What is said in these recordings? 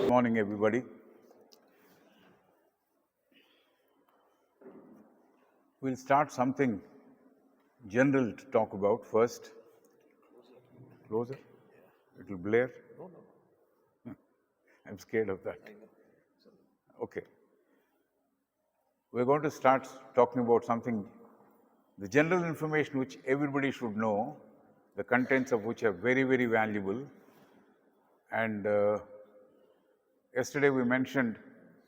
Good morning, everybody. We'll start something general to talk about first. Closer? It will blare? No. I'm scared of that. Okay. We're going to start talking about something, the general information which everybody should know, the contents of which are very, very valuable. And yesterday we mentioned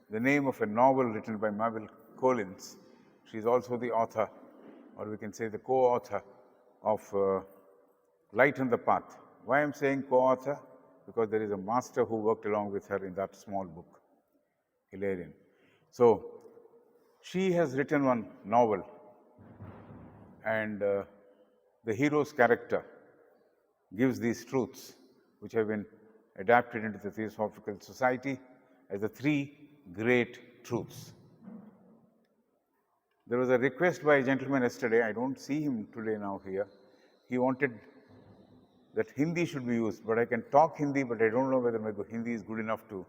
the name of a novel written by Mabel Collins. She's also the author, or we can say the co-author of Light on the Path. Why I'm saying co-author? Because there is a master who worked along with her in that small book, Hilarion. So she has written one novel, and the hero's character gives these truths which have been adapted into the Theosophical Society as the three great truths. There was a request by a gentleman yesterday, I don't see him today now here. He wanted that Hindi should be used, but I can talk Hindi, but I don't know whether my Hindi is good enough to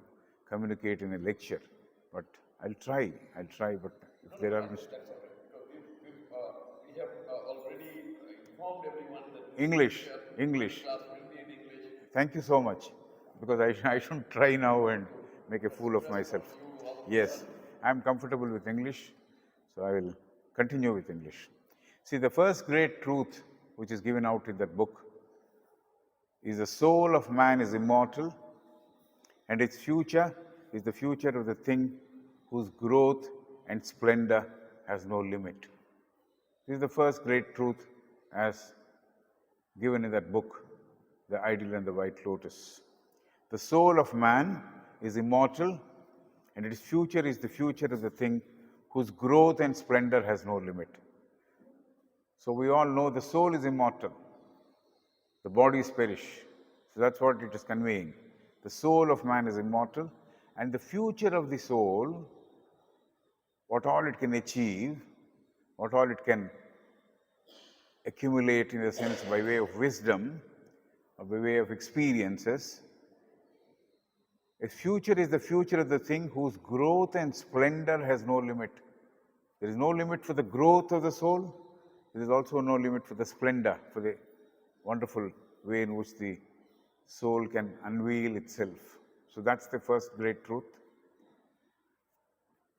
communicate in a lecture. But I'll try, but if there are mistakes. We have already informed everyone that English. class will be in English. Thank you so much, because I shouldn't try now and make a fool of myself. Yes, I'm comfortable with English, so I will continue with English. See, the first great truth which is given out in that book is the soul of man is immortal, and its future is the future of the thing whose growth and splendor has no limit. This is the first great truth as given in that book, The Ideal and the White Lotus. The soul of man is immortal, and its future is the future of the thing whose growth and splendor has no limit. So we all know the soul is immortal, the bodies perish. So that's what it is conveying. The soul of man is immortal, and the future of the soul, what all it can achieve, what all it can accumulate in a sense by way of wisdom or by way of experiences, a future is the future of the thing whose growth and splendor has no limit. There is no limit for the growth of the soul. There is also no limit for the splendor, for the wonderful way in which the soul can unveil itself. So that's the first great truth.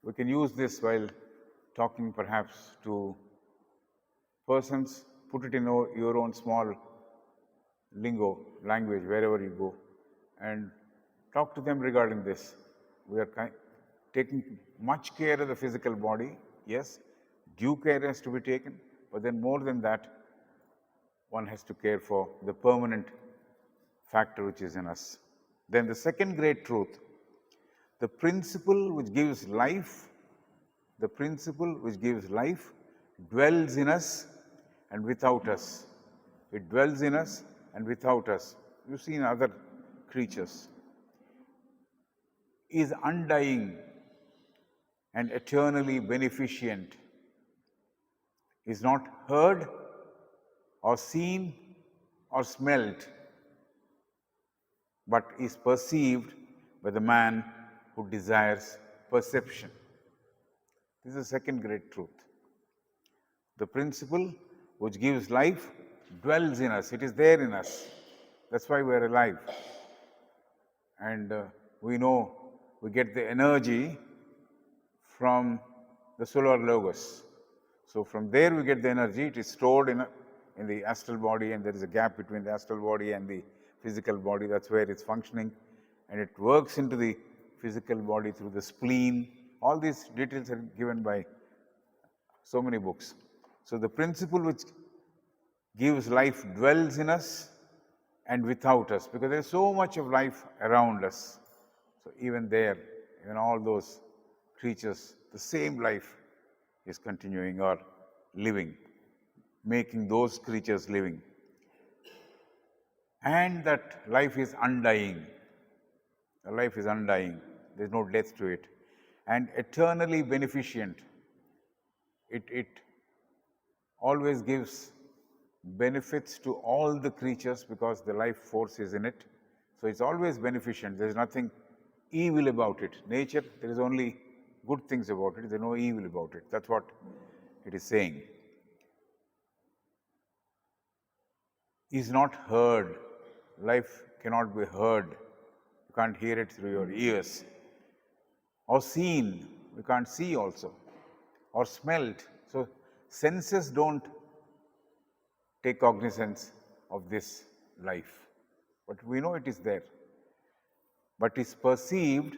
We can use this while talking perhaps to persons, put it in your own small lingo, language, wherever you go, and talk to them regarding this. We are taking much care of the physical body, yes, due care has to be taken, but then more than that, one has to care for the permanent factor which is in us. Then the second great truth, the principle which gives life, dwells in us and without us. It dwells in us and without us. You've seen other creatures. Is undying and eternally beneficent. Is not heard or seen or smelt, but is perceived by the man who desires perception. This is the second great truth. The principle which gives life dwells in us. It is there in us. That's why we are alive. And we know we get the energy from the solar logos. So from there we get the energy. It is stored in the astral body, and there is a gap between the astral body and the physical body. That's where it's functioning, and it works into the physical body through the spleen. All these details are given by so many books. So the principle which gives life dwells in us and without us, because there is so much of life around us. So even there, in all those creatures, the same life is continuing or living, making those creatures living. And that life is undying. The life is undying. There is no death to it. And eternally beneficent. It always gives benefits to all the creatures because the life force is in it. So it's always beneficent. There is nothing evil about it. Nature, there is only good things about it, there is no evil about it. That's what it is saying. Is not heard. Life cannot be heard. You can't hear it through your ears. Or seen. We can't see also. Or smelt. So senses don't take cognizance of this life. But we know it is there. But is perceived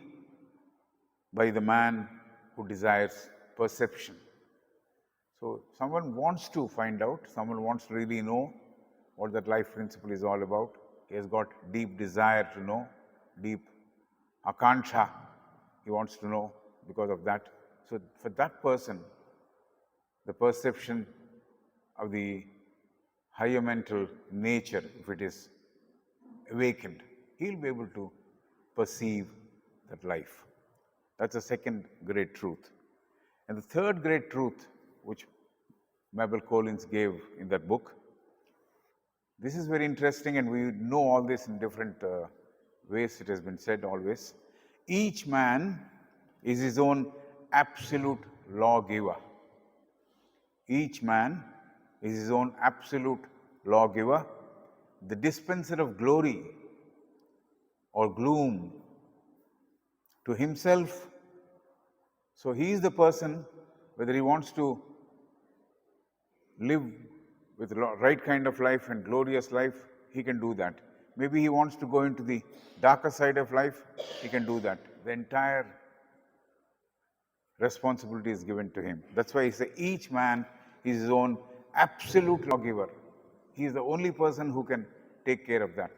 by the man who desires perception. So someone wants to find out, someone wants to really know what that life principle is all about. He has got deep desire to know, deep akanksha, he wants to know because of that. So for that person, the perception of the higher mental nature, if it is awakened, he'll be able to perceive that life. That's the second great truth. And the third great truth, which Mabel Collins gave in that book, this is very interesting, and we know all this in different ways. It has been said always. Each man is his own absolute lawgiver. Each man is his own absolute lawgiver, the dispenser of glory or gloom to himself. So he is the person, whether he wants to live with the right kind of life and glorious life, he can do that. Maybe he wants to go into the darker side of life, he can do that. The entire responsibility is given to him. That's why he says each man is his own absolute lawgiver. He is the only person who can take care of that.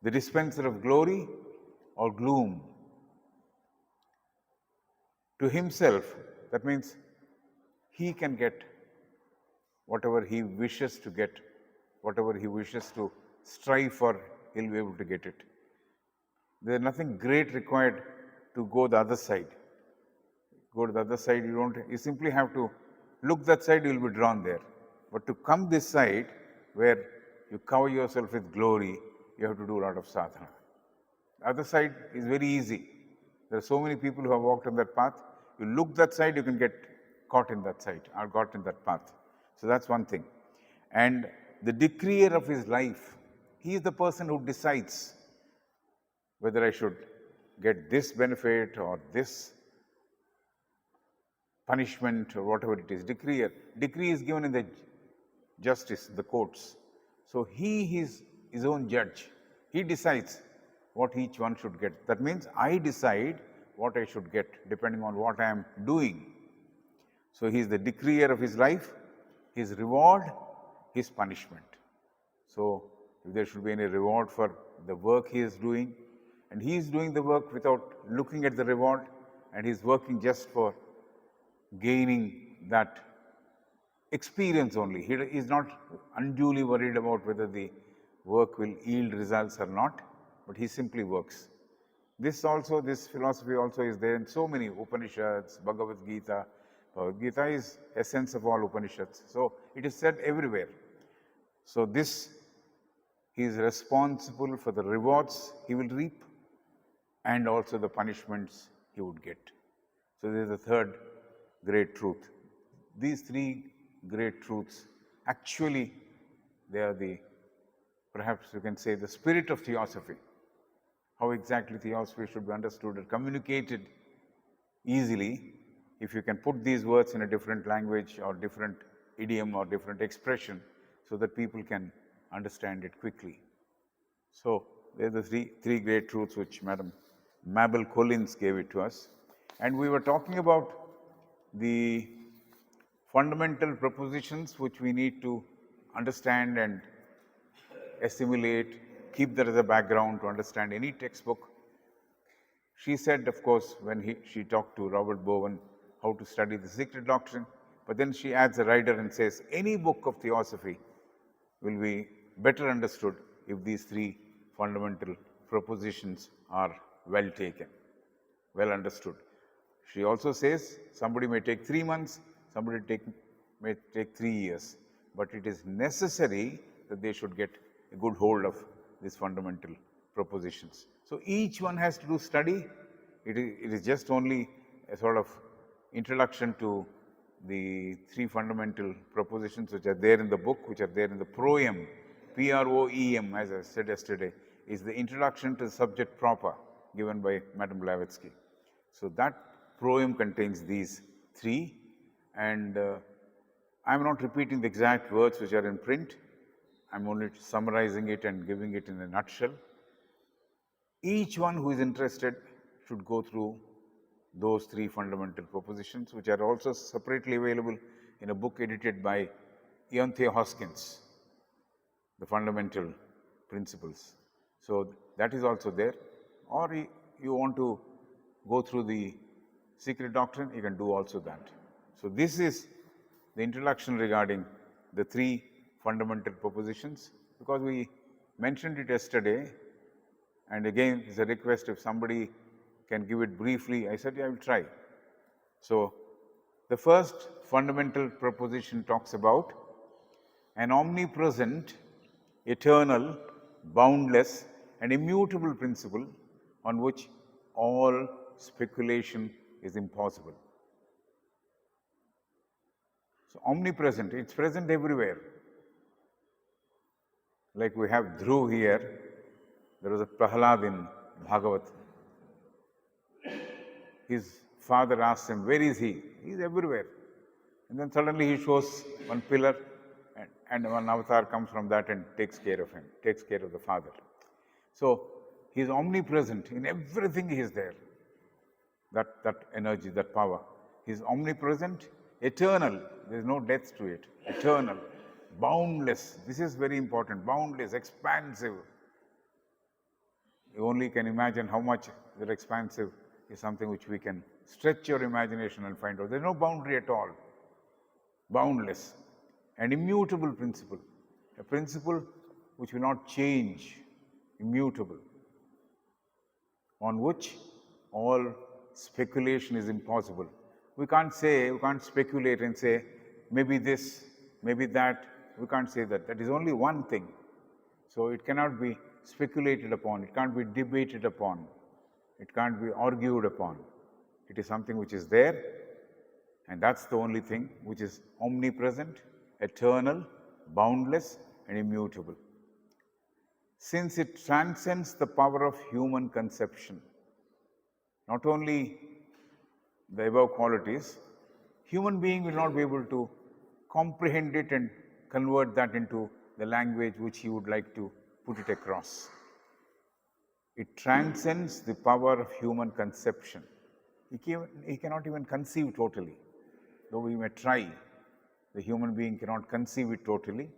The dispenser of glory or gloom to himself. That means he can get whatever he wishes to get, whatever he wishes to strive for, he'll be able to get it. There is nothing great required to go the other side. Go to the other side, you simply have to look that side, you will be drawn there. But to come this side, where you cover yourself with glory, you have to do a lot of sadhana. The other side is very easy. There are so many people who have walked on that path. You look that side, you can get caught in that side or got in that path. So that's one thing. And the decreer of his life, he is the person who decides whether I should get this benefit or this punishment or whatever it is. Decree is given in the justice, the courts. So he is his own judge. He decides what each one should get. That means I decide what I should get depending on what I am doing. So he is the decreer of his life, his reward, his punishment. So if there should be any reward for the work he is doing, and he is doing the work without looking at the reward, and he is working just for gaining that experience only. He is not unduly worried about whether the work will yield results or not, but he simply works. This philosophy also is there in so many Upanishads, Bhagavad Gita. Bhagavad Gita is essence of all Upanishads. So it is said everywhere. So he is responsible for the rewards he will reap and also the punishments he would get. So this is the third great truth. These three great truths, actually, they are perhaps you can say, the spirit of theosophy. How exactly theosophy should be understood and communicated easily, if you can put these words in a different language or different idiom or different expression, so that people can understand it quickly. So there are the three great truths which Madam Mabel Collins gave it to us. And we were talking about the fundamental propositions which we need to understand and assimilate, keep that as a background to understand any textbook. She said, of course, when she talked to Robert Bowen, how to study the secret doctrine, but then she adds a rider and says, any book of theosophy will be better understood if these three fundamental propositions are well taken, well understood. She also says, somebody may take 3 months, somebody may take 3 years, but it is necessary that they should get a good hold of these fundamental propositions. So each one has to do study. It is just only a sort of introduction to the three fundamental propositions which are there in the book, which are there in the proem. Proem, as I said yesterday, is the introduction to the subject proper given by Madame Blavatsky. So that proem contains these three, and I am not repeating the exact words which are in print. I am only summarizing it and giving it in a nutshell. Each one who is interested should go through those three fundamental propositions, which are also separately available in a book edited by Ian Hoskins, the fundamental principles. So that is also there. Or you want to go through the secret doctrine, you can do also that. So this is the introduction regarding the three fundamental propositions, because we mentioned it yesterday, and again it's a request if somebody can give it briefly. I said, yeah, I will try. So the first fundamental proposition talks about an omnipresent, eternal, boundless, and immutable principle on which all speculation is impossible. So omnipresent, it's present everywhere. Like we have Dhruv here, there was a Prahlad in Bhagavat. His father asked him, where is he? He is everywhere. And then suddenly he shows one pillar, and one avatar comes from that and takes care of him, takes care of the father. So he is omnipresent. In everything he is there. That energy, that power. He is omnipresent, eternal. There is no death to it. Eternal, boundless. This is very important. Boundless, expansive. You only can imagine how much that expansive is something which we can stretch your imagination and find out. There is no boundary at all. Boundless. An immutable principle. A principle which will not change. Immutable. On which all speculation is impossible. We can't speculate and say, maybe this, maybe that. We can't say that. That is only one thing. So it cannot be speculated upon. It can't be debated upon. It can't be argued upon. It is something which is there, and that's the only thing which is omnipresent, eternal, boundless, and immutable. Since it transcends the power of human conception, not only the above qualities, human being will not be able to comprehend it and convert that into the language which he would like to put it across. It transcends the power of human conception. He cannot even conceive totally. Though we may try, the human being cannot conceive it totally,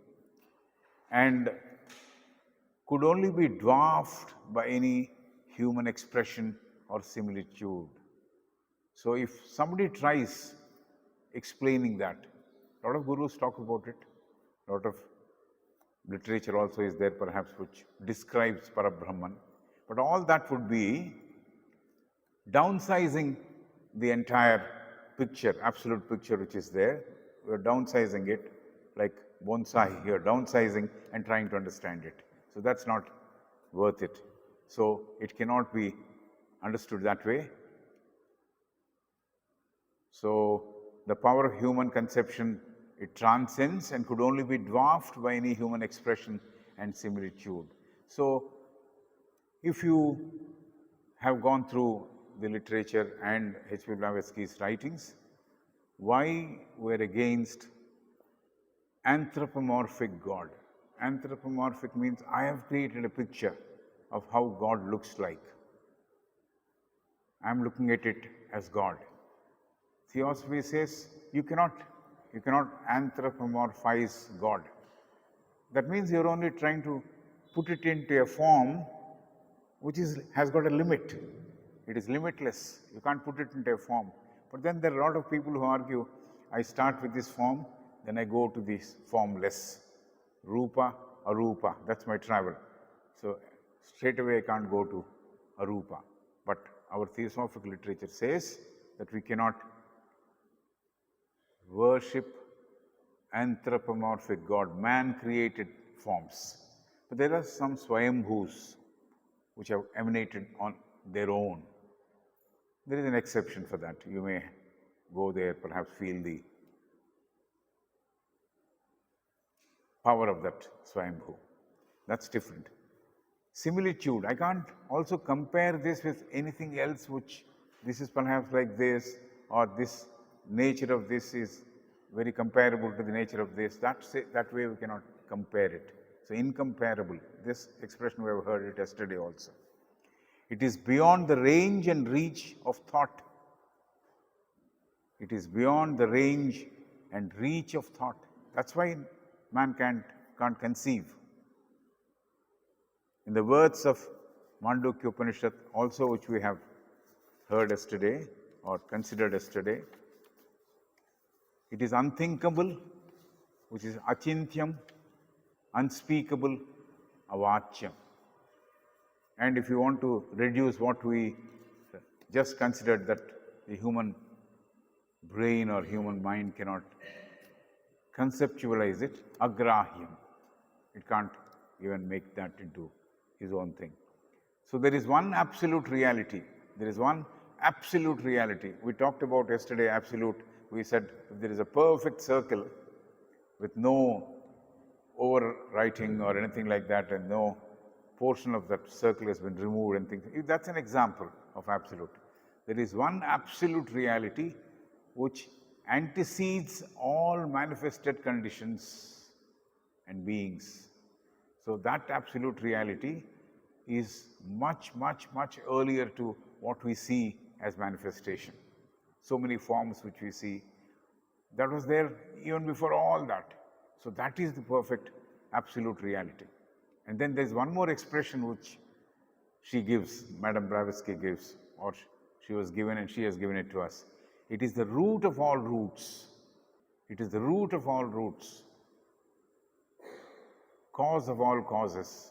and could only be dwarfed by any human expression or similitude. So if somebody tries explaining that, a lot of gurus talk about it, a lot of literature also is there perhaps which describes Parabrahman, but all that would be downsizing the entire picture, absolute picture which is there. We are downsizing it like bonsai here, downsizing and trying to understand it. So that's not worth it. So it cannot be understood that way. So the power of human conception, it transcends and could only be dwarfed by any human expression and similitude. So if you have gone through the literature and H.P. Blavatsky's writings, why we're against anthropomorphic God? Anthropomorphic means I have created a picture of how God looks like. I am looking at it as God. Theosophy says you cannot anthropomorphize God. That means you're only trying to put it into a form which has got a limit. It is limitless. You can't put it into a form. But then there are a lot of people who argue, I start with this form, then I go to this formless. Rupa, Arupa, that's my travel. So straight away I can't go to Arupa. But our theosophical literature says that we cannot worship anthropomorphic God, man-created forms. But there are some Swayambhus. which have emanated on their own. There is an exception for that. You may go there, perhaps feel the power of that Swayambhu. That's different. Similitude, I can't also compare this with anything else which this is perhaps like this, or this nature of this is very comparable to the nature of this. That way we cannot compare it. So incomparable, this expression we have heard it yesterday also. It is beyond the range and reach of thought. It is beyond the range and reach of thought. That's why man can't conceive. In the words of Mandukya Upanishad, also which we have heard yesterday or considered yesterday, it is unthinkable, which is achintyam, unspeakable, avachyam. And if you want to reduce what we just considered, that the human brain or human mind cannot conceptualize it, agrahyam. It can't even make that into his own thing. So there is one absolute reality. There is one absolute reality. We talked about yesterday absolute. We said if there is a perfect circle with no overwriting or anything like that, and no portion of that circle has been removed and things, that's an example of absolute. There is one absolute reality which antecedes all manifested conditions and beings. So that absolute reality is much, much, much earlier to what we see as manifestation. So many forms which we see, that was there even before all that. So that is the perfect absolute reality. And then there's one more expression which she gives, Madame Blavatsky gives, or she was given and she has given it to us. It is the root of all roots. It is the root of all roots. Cause of all causes.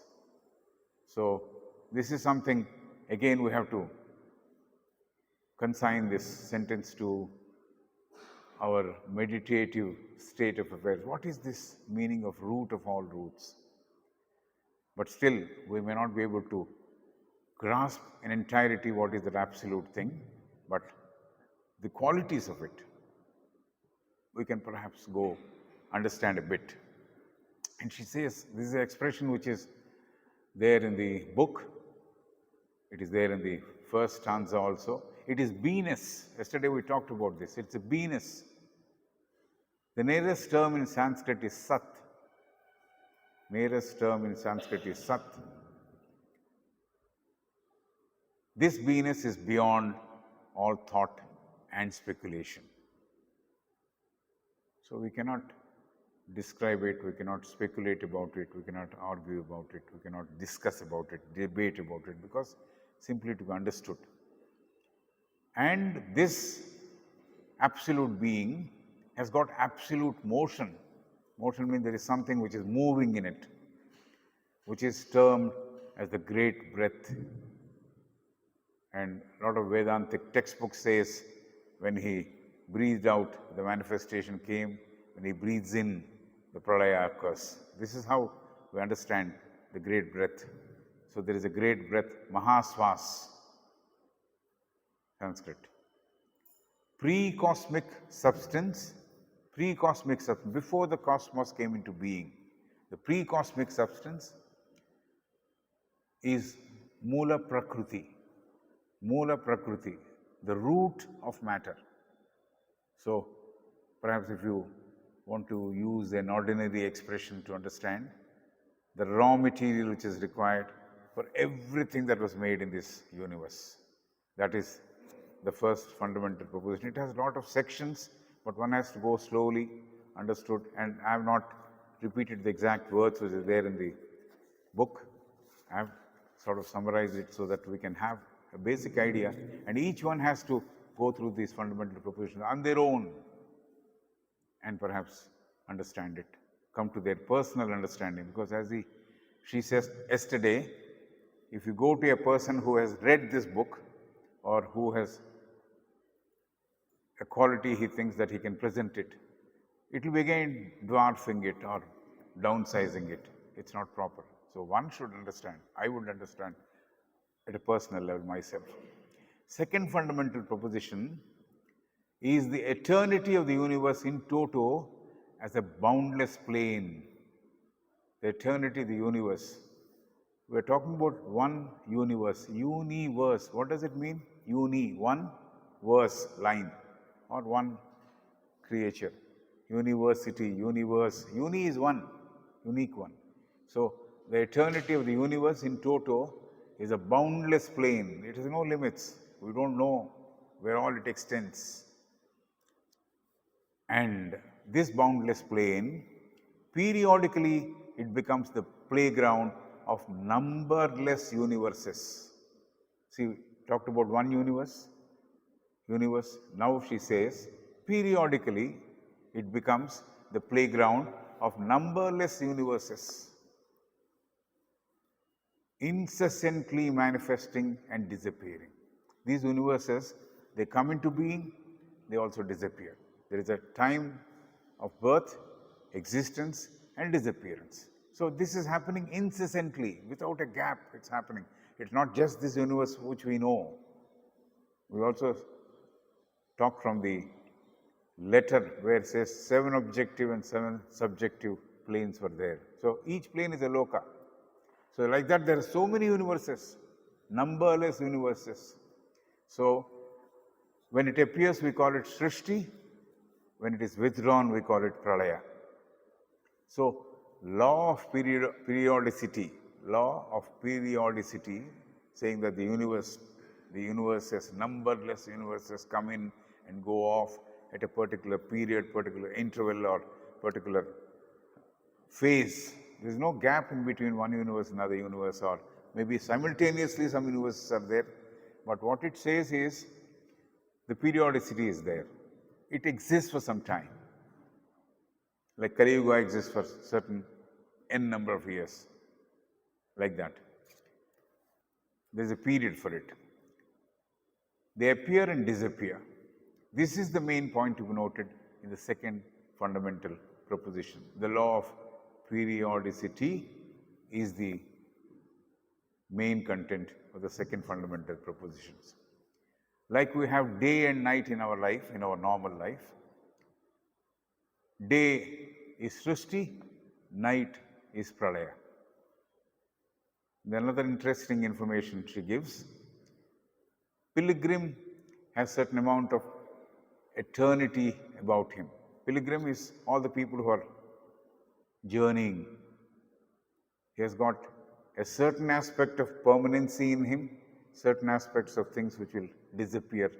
So this is something, again we have to consign this sentence to our meditative state of affairs. What is this meaning of root of all roots? But still, we may not be able to grasp in entirety what is that absolute thing, but the qualities of it, we can perhaps go understand a bit. And she says, this is an expression which is there in the book. It is there in the first stanza also. It is beingness. Yesterday we talked about this. It's a beingness. The nearest term in Sanskrit is sat. Nearest term in Sanskrit is sat. This beingness is beyond all thought and speculation. So we cannot describe it, we cannot speculate about it, we cannot argue about it, we cannot discuss about it, debate about it, because simply to be understood. And this absolute being has got absolute motion. Motion means there is something which is moving in it, which is termed as the great breath. And a lot of Vedantic textbooks says when he breathed out, the manifestation came. When he breathes in, the pralaya occurs. This is how we understand the great breath. So there is a great breath, Mahaswas, Sanskrit. Pre-cosmic substance, before the cosmos came into being, the pre-cosmic substance is Mula Prakriti. Mula Prakriti, the root of matter. So perhaps if you want to use an ordinary expression to understand, the raw material which is required for everything that was made in this universe. That is the first fundamental proposition. It has a lot of sections, but one has to go slowly, understood, and I have not repeated the exact words which is there in the book. I have sort of summarized it so that we can have a basic idea, and each one has to go through these fundamental propositions on their own and perhaps understand it, come to their personal understanding. Because as she says yesterday, if you go to a person who has read this book or who has a quality he thinks that he can present it, it will be again dwarfing it or downsizing it. It's not proper. So one should understand, I would understand at a personal level myself. Second fundamental proposition is the eternity of the universe in toto as a boundless plane. The eternity of the universe. We're talking about one universe. Universe. What does it mean? One verse, line, or one creature. University, universe. Uni is one, unique one. So the eternity of the universe in toto is a boundless plane. It has no limits. We don't know where all it extends. And this boundless plane, periodically it becomes the playground of numberless universes. See, we talked about one universe. Now she says, periodically it becomes the playground of numberless universes, incessantly manifesting and disappearing. These universes, they come into being, they also disappear. There is a time of birth, existence, and disappearance. So this is happening incessantly, without a gap, it's happening. It's not just this universe which we know. We also talk from the letter where it says 7 objective and 7 subjective planes were there. So each plane is a loka. So like that, there are so many universes, numberless universes. So when it appears, we call it Srishti. When it is withdrawn, we call it Pralaya. So law of periodicity, saying that the universe has numberless universes come in and go off at a particular period, particular interval, or particular phase. There is no gap in between one universe and another universe, or maybe simultaneously some universes are there. But what it says is the periodicity is there. It exists for some time. Like Kali Yuga exists for certain n number of years. Like that. There is a period for it. They appear and disappear. This is the main point to be noted in the second fundamental proposition. The law of periodicity is the main content of the second fundamental propositions. Like we have day and night in our life, in our normal life. Day is Srishti, night is Pralaya. Then another interesting information she gives. Pilgrim has certain amount of eternity about him. Pilgrim is all the people who are journeying. He has got a certain aspect of permanency in him, certain aspects of things which will disappear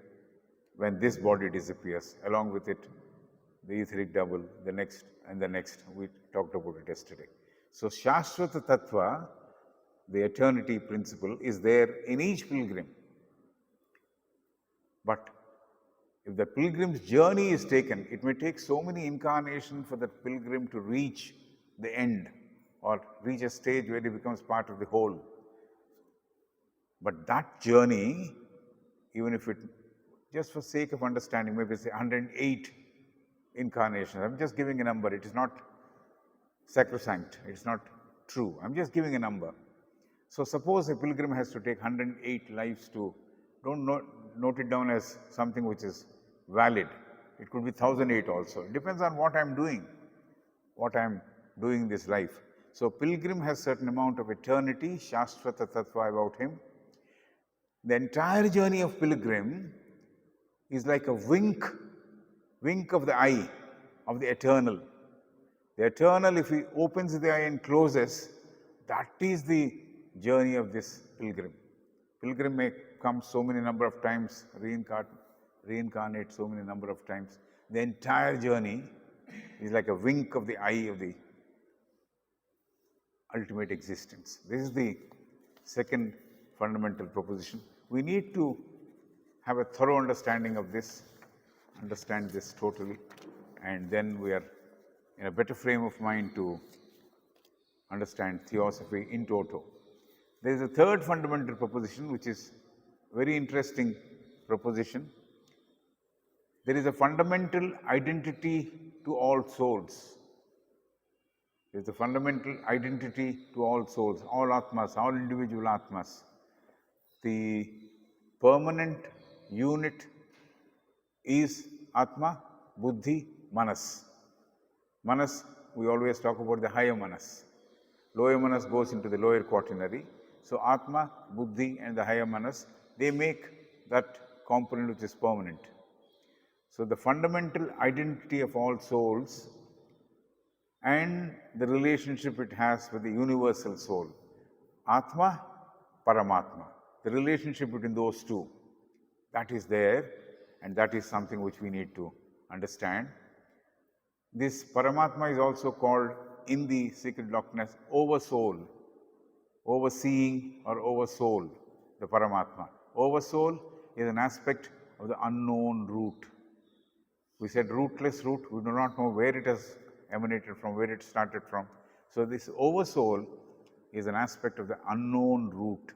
when this body disappears. Along with it, the etheric double, the next and the next. We talked about it yesterday. So Shashvata Tattva, the eternity principle, is there in each pilgrim. But if the pilgrim's journey is taken, it may take so many incarnations for the pilgrim to reach the end or reach a stage where he becomes part of the whole. But that journey, even if it, just for sake of understanding, maybe say 108 incarnations. I'm just giving a number. It is not sacrosanct. It's not true. I'm just giving a number. So suppose a pilgrim has to take 108 lives to, don't note it down as something which is valid. It could be 1008 also. It depends on what I'm doing in this life. So pilgrim has certain amount of eternity, Shashvata Tattva about him. The entire journey of pilgrim is like a wink of the eye of the eternal. The eternal, if he opens the eye and closes, that is the journey of this pilgrim. Pilgrim may come so many number of times, reincarnate so many number of times. The entire journey is like a wink of the eye of the ultimate existence. This is the second fundamental proposition. We need to have a thorough understanding of this, understand this totally, and then we are in a better frame of mind to understand theosophy in toto. There is a third fundamental proposition which is very interesting proposition. There is a fundamental identity to all souls. There is a fundamental identity to all souls, all atmas, all individual atmas. The permanent unit is Atma, Buddhi, Manas. Manas, we always talk about the higher Manas. Lower Manas goes into the lower quaternary. So Atma, Buddhi and the higher Manas, they make that component which is permanent. So the fundamental identity of all souls and the relationship it has with the universal soul. Atma, Paramatma. The relationship between those two, that is there, and that is something which we need to understand. This Paramatma is also called in the sacred doctrine as Oversoul, overseeing or oversoul, the Paramatma. Oversoul is an aspect of the unknown root. We said rootless root, we do not know where it has emanated from, where it started from. So this oversoul is an aspect of the unknown root.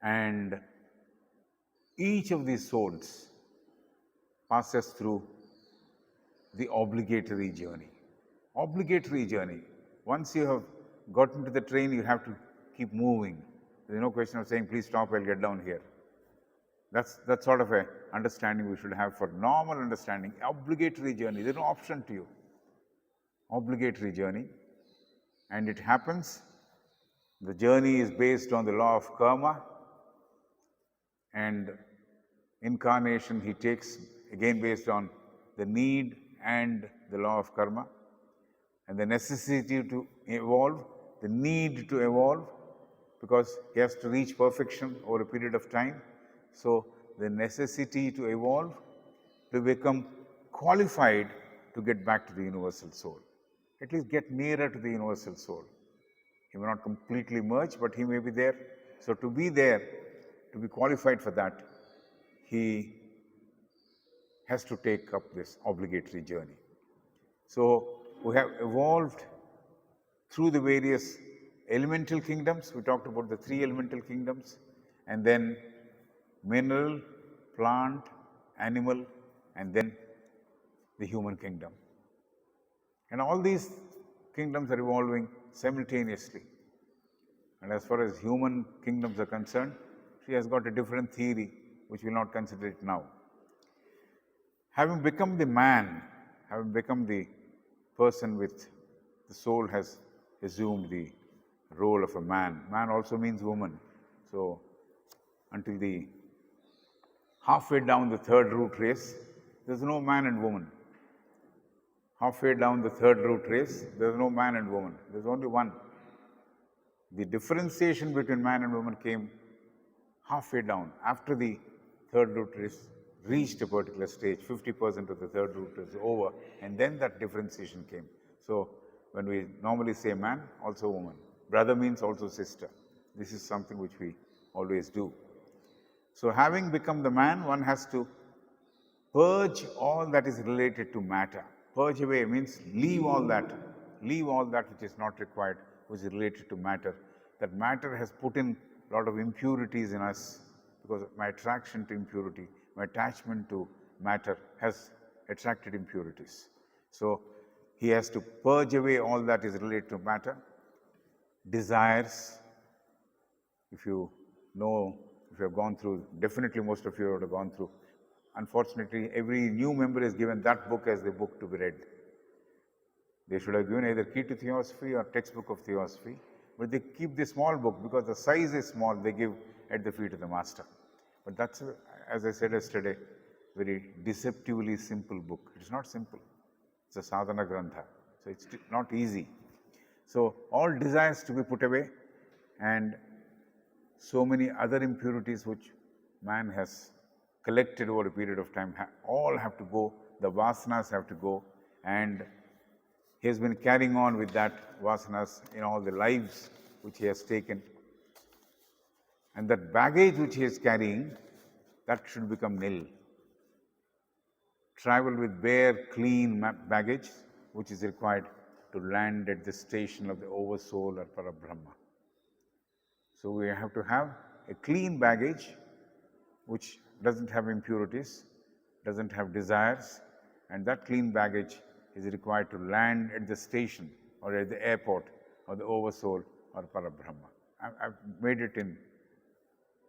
And each of these souls passes through the obligatory journey. Obligatory journey. Once you have got into the train, you have to keep moving. There is no question of saying, please stop, I'll get down here. That's sort of a understanding we should have for normal understanding. Obligatory journey, there's no option to you. Obligatory journey. And it happens, the journey is based on the law of karma, and incarnation he takes again based on the need and the law of karma, and the necessity to evolve, the need to evolve, because he has to reach perfection over a period of time. So the necessity to evolve, to become qualified to get back to the universal soul, at least get nearer to the universal soul. He may not completely merge, but he may be there. So to be there, to be qualified for that, he has to take up this obligatory journey. So we have evolved through the various elemental kingdoms. We talked about the 3 elemental kingdoms, and then mineral, plant, animal, and then the human kingdom. And all these kingdoms are evolving simultaneously. And as far as human kingdoms are concerned, she has got a different theory, which we will not consider it now. Having become the man, having become the person with the soul has assumed the role of a man. Man also means woman. So until the halfway down the third root race, there is no man and woman. Halfway down the third root race, there is no man and woman. There is only one. The differentiation between man and woman came halfway down, after the third root race reached a particular stage, 50% of the third root is over, and then that differentiation came. So when we normally say man, also woman. Brother means also sister. This is something which we always do. So having become the man, one has to purge all that is related to matter. Purge away means leave all that which is not required, which is related to matter. That matter has put in a lot of impurities in us, because my attraction to impurity, my attachment to matter has attracted impurities. So he has to purge away all that is related to matter. Desires, if you know, if you have gone through, definitely most of you would have gone through. Unfortunately, every new member is given that book as the book to be read. They should have given either Key to Theosophy or Textbook of Theosophy, but they keep the small book because the size is small, they give at the feet of the master. But that's, as I said yesterday, very deceptively simple book. It is not simple. It's a sadhana grantha. So it's not easy. So all desires to be put away, and so many other impurities which man has collected over a period of time, all have to go. The vasanas have to go, and he has been carrying on with that vasanas in all the lives which he has taken. And that baggage which he is carrying, that should become nil. Travel with bare, clean baggage, which is required to land at the station of the Oversoul or Parabrahma. So we have to have a clean baggage which doesn't have impurities, doesn't have desires, and that clean baggage is required to land at the station or at the airport of the Oversoul or Parabrahma. I've made it in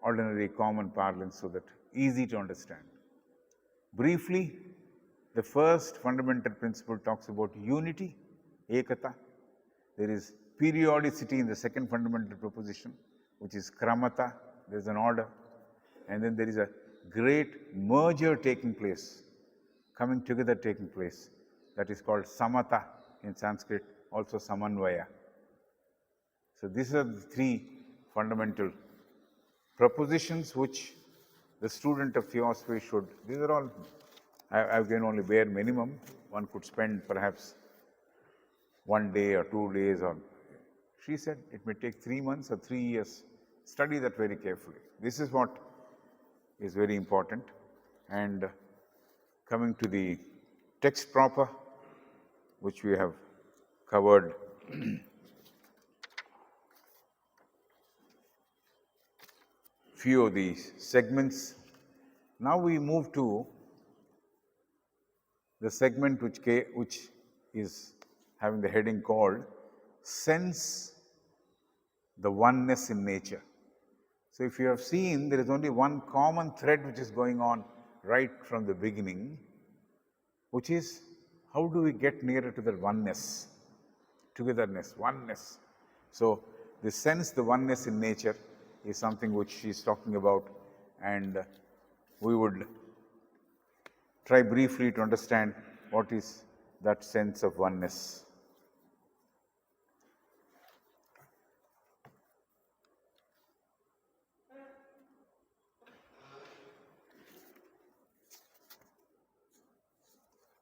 ordinary common parlance so that easy to understand. Briefly, the first fundamental principle talks about unity, ekata. There is periodicity in the second fundamental proposition, which is kramata, there is an order. And then there is a great merger taking place, coming together taking place. That is called samata in Sanskrit, also samanvaya. So these are the three fundamental propositions which the student of theosophy should, these are all, I've given only bare minimum. One could spend perhaps 1 day or 2 days, or she said it may take 3 months or 3 years. Study that very carefully. This is what is very important. And coming to the text proper, which we have covered few of these segments. Now we move to the segment which is having the heading called Sense the Oneness in Nature. So if you have seen, there is only one common thread which is going on right from the beginning, which is how do we get nearer to the oneness, togetherness, oneness. So the sense the oneness in nature is something which she is talking about, and we would try briefly to understand what is that sense of oneness.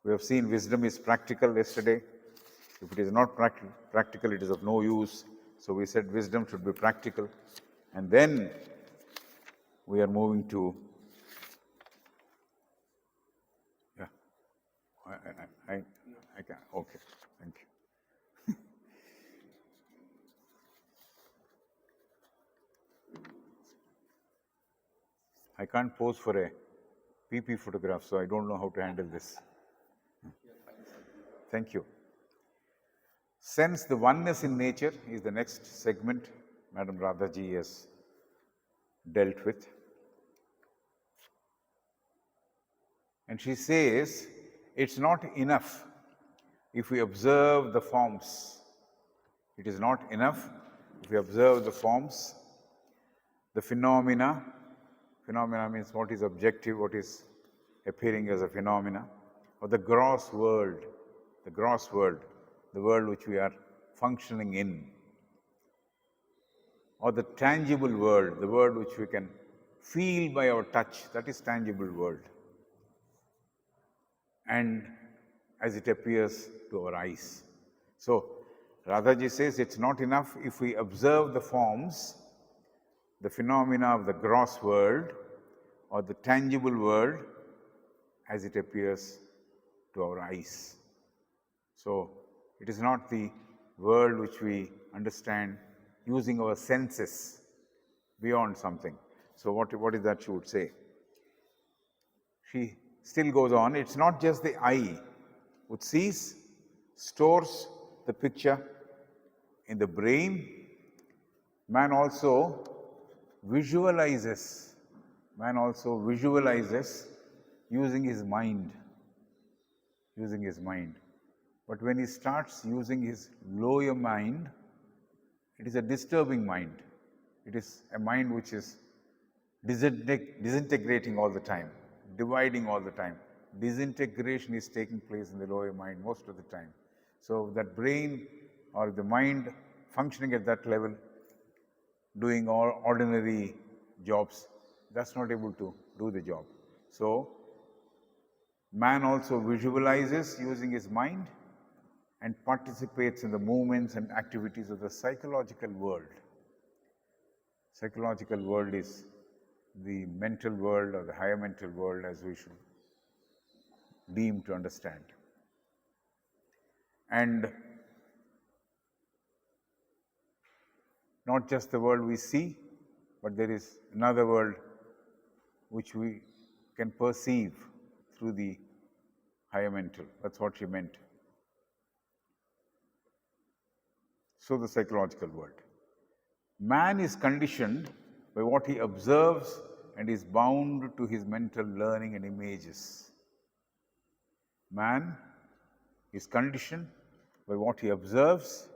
We have seen wisdom is practical yesterday. If it is not practical, it is of no use. So we said wisdom should be practical. And then we are moving to, yeah, I can, okay, thank you. I can't pose for a PP photograph, so I don't know how to handle this. Thank you. Sense the oneness in nature is the next segment Madam Radhaji has dealt with. And she says, it's not enough if we observe the forms. It is not enough if we observe the forms, the phenomena. Phenomena means what is objective, what is appearing as a phenomena, or the gross world, the world which we are functioning in, or the tangible world, the world which we can feel by our touch, that is tangible world, and as it appears to our eyes. So Radhaji says it's not enough if we observe the forms, the phenomena of the gross world or the tangible world as it appears to our eyes. So it is not the world which we understand using our senses beyond something. So what is that she would say? She still goes on, it's not just the eye which sees, stores the picture in the brain. Man also visualizes using his mind. But when he starts using his lower mind, it is a disturbing mind. It is a mind which is disintegrating all the time, dividing all the time. Disintegration is taking place in the lower mind most of the time. So that brain or the mind functioning at that level, doing all ordinary jobs, that's not able to do the job. So man also visualizes using his mind and participates in the movements and activities of the psychological world. Psychological world is the mental world or the higher mental world, as we should deem to understand. And not just the world we see, but there is another world which we can perceive through the higher mental. That's what she meant. So the psychological world. Man is conditioned by what he observes and is bound to his mental learning and images. Man is conditioned by what he observes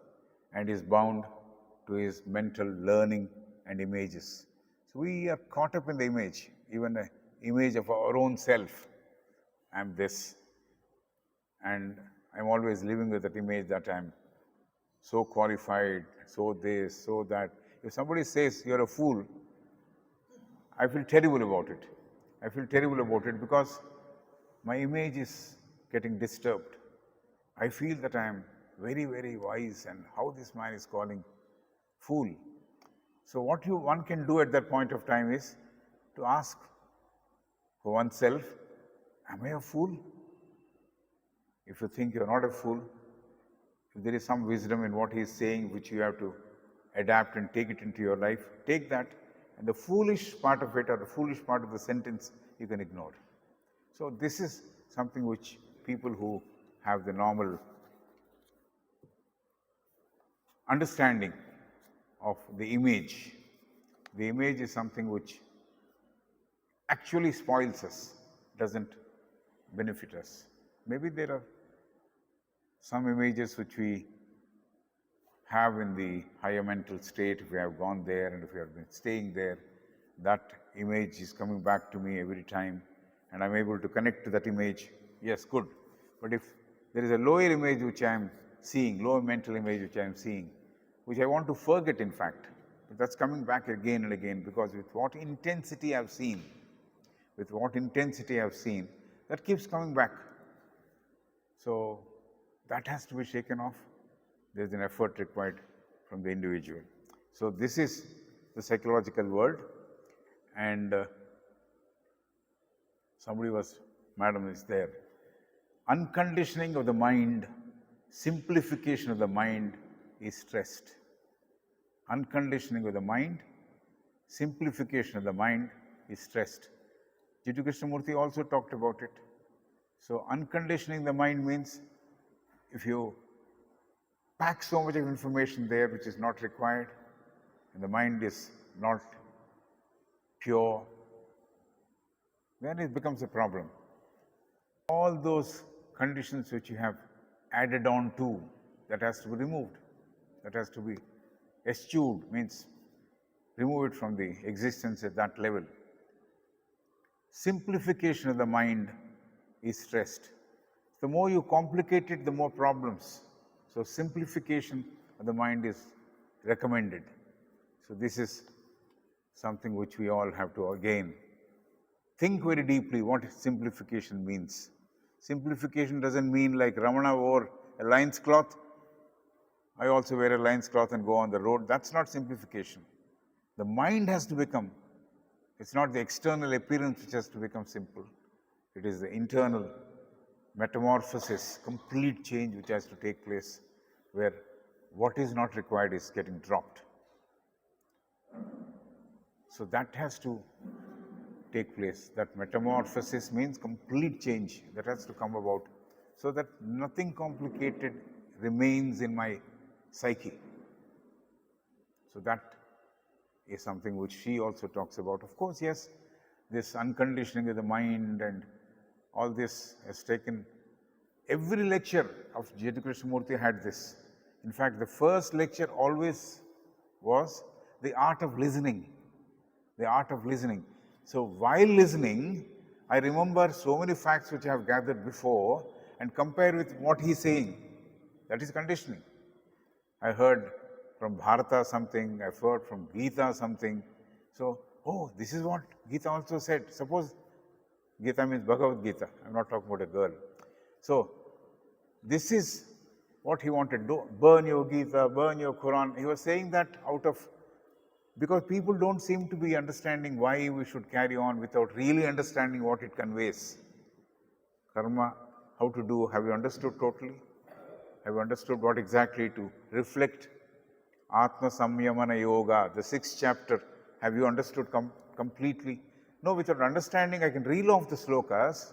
and is bound to his mental learning and images. So we are caught up in the image, even an image of our own self. I'm this, and I'm always living with that image that I'm so qualified, so this, so that. If somebody says you're a fool, I feel terrible about it. I feel terrible about it because my image is getting disturbed. I feel that I am very, very wise, and how this man is calling fool. So what one can do at that point of time is to ask for oneself, am I a fool? If you think you're not a fool, if there is some wisdom in what he is saying which you have to adapt and take it into your life, take that, and the foolish part of it or the foolish part of the sentence you can ignore. So this is something which people who have the normal understanding of the image is something which actually spoils us, doesn't benefit us. Maybe there are some images which we have in the higher mental state, if we have gone there and if we have been staying there, that image is coming back to me every time and I'm able to connect to that image. Yes, good. But if there is a lower image which I am seeing, lower mental image which I am seeing, which I want to forget in fact, but that's coming back again and again because with what intensity I've seen, that keeps coming back. So that has to be shaken off. There's an effort required from the individual. So this is the psychological world, and madam is there. Unconditioning of the mind, simplification of the mind is stressed. Unconditioning of the mind, simplification of the mind is stressed. Jiddu Krishnamurti also talked about it. So unconditioning the mind means if you pack so much of information there which is not required, and the mind is not pure, then it becomes a problem. All those conditions which you have added on to, that has to be removed. That has to be eschewed, means remove it from the existence at that level. Simplification of the mind is stressed. The more you complicate it, the more problems. So simplification of the mind is recommended. So this is something which we all have to again think very deeply what simplification means. Simplification doesn't mean like Ramana wore a lion's cloth. I also wear a lion's cloth and go on the road. That's not simplification. The mind has to become, it's not the external appearance which has to become simple. It is the internal metamorphosis, complete change which has to take place, where what is not required is getting dropped. So that has to take place. That metamorphosis means complete change that has to come about so that nothing complicated remains in my psyche. So that is something which she also talks about. Of course, yes, this unconditioning of the mind and all this has taken, every lecture of Jiddu Krishnamurti had this. In fact, the first lecture always was the art of listening. The art of listening. So while listening, I remember so many facts which I have gathered before and compare with what he is saying. That is conditioning. I heard from Bharata something, I've heard from Gita something. So, oh, this is what Gita also said. Suppose Gita means Bhagavad Gita. I'm not talking about a girl. So, this is what he wanted. Burn your Gita, burn your Quran. He was saying that out of, because people don't seem to be understanding why we should carry on without really understanding what it conveys. Karma, how to do, have you understood totally? Have you understood what exactly to reflect? Atma Samyamana Yoga, the 6th chapter, have you understood completely? No, without understanding, I can reel off the slokas.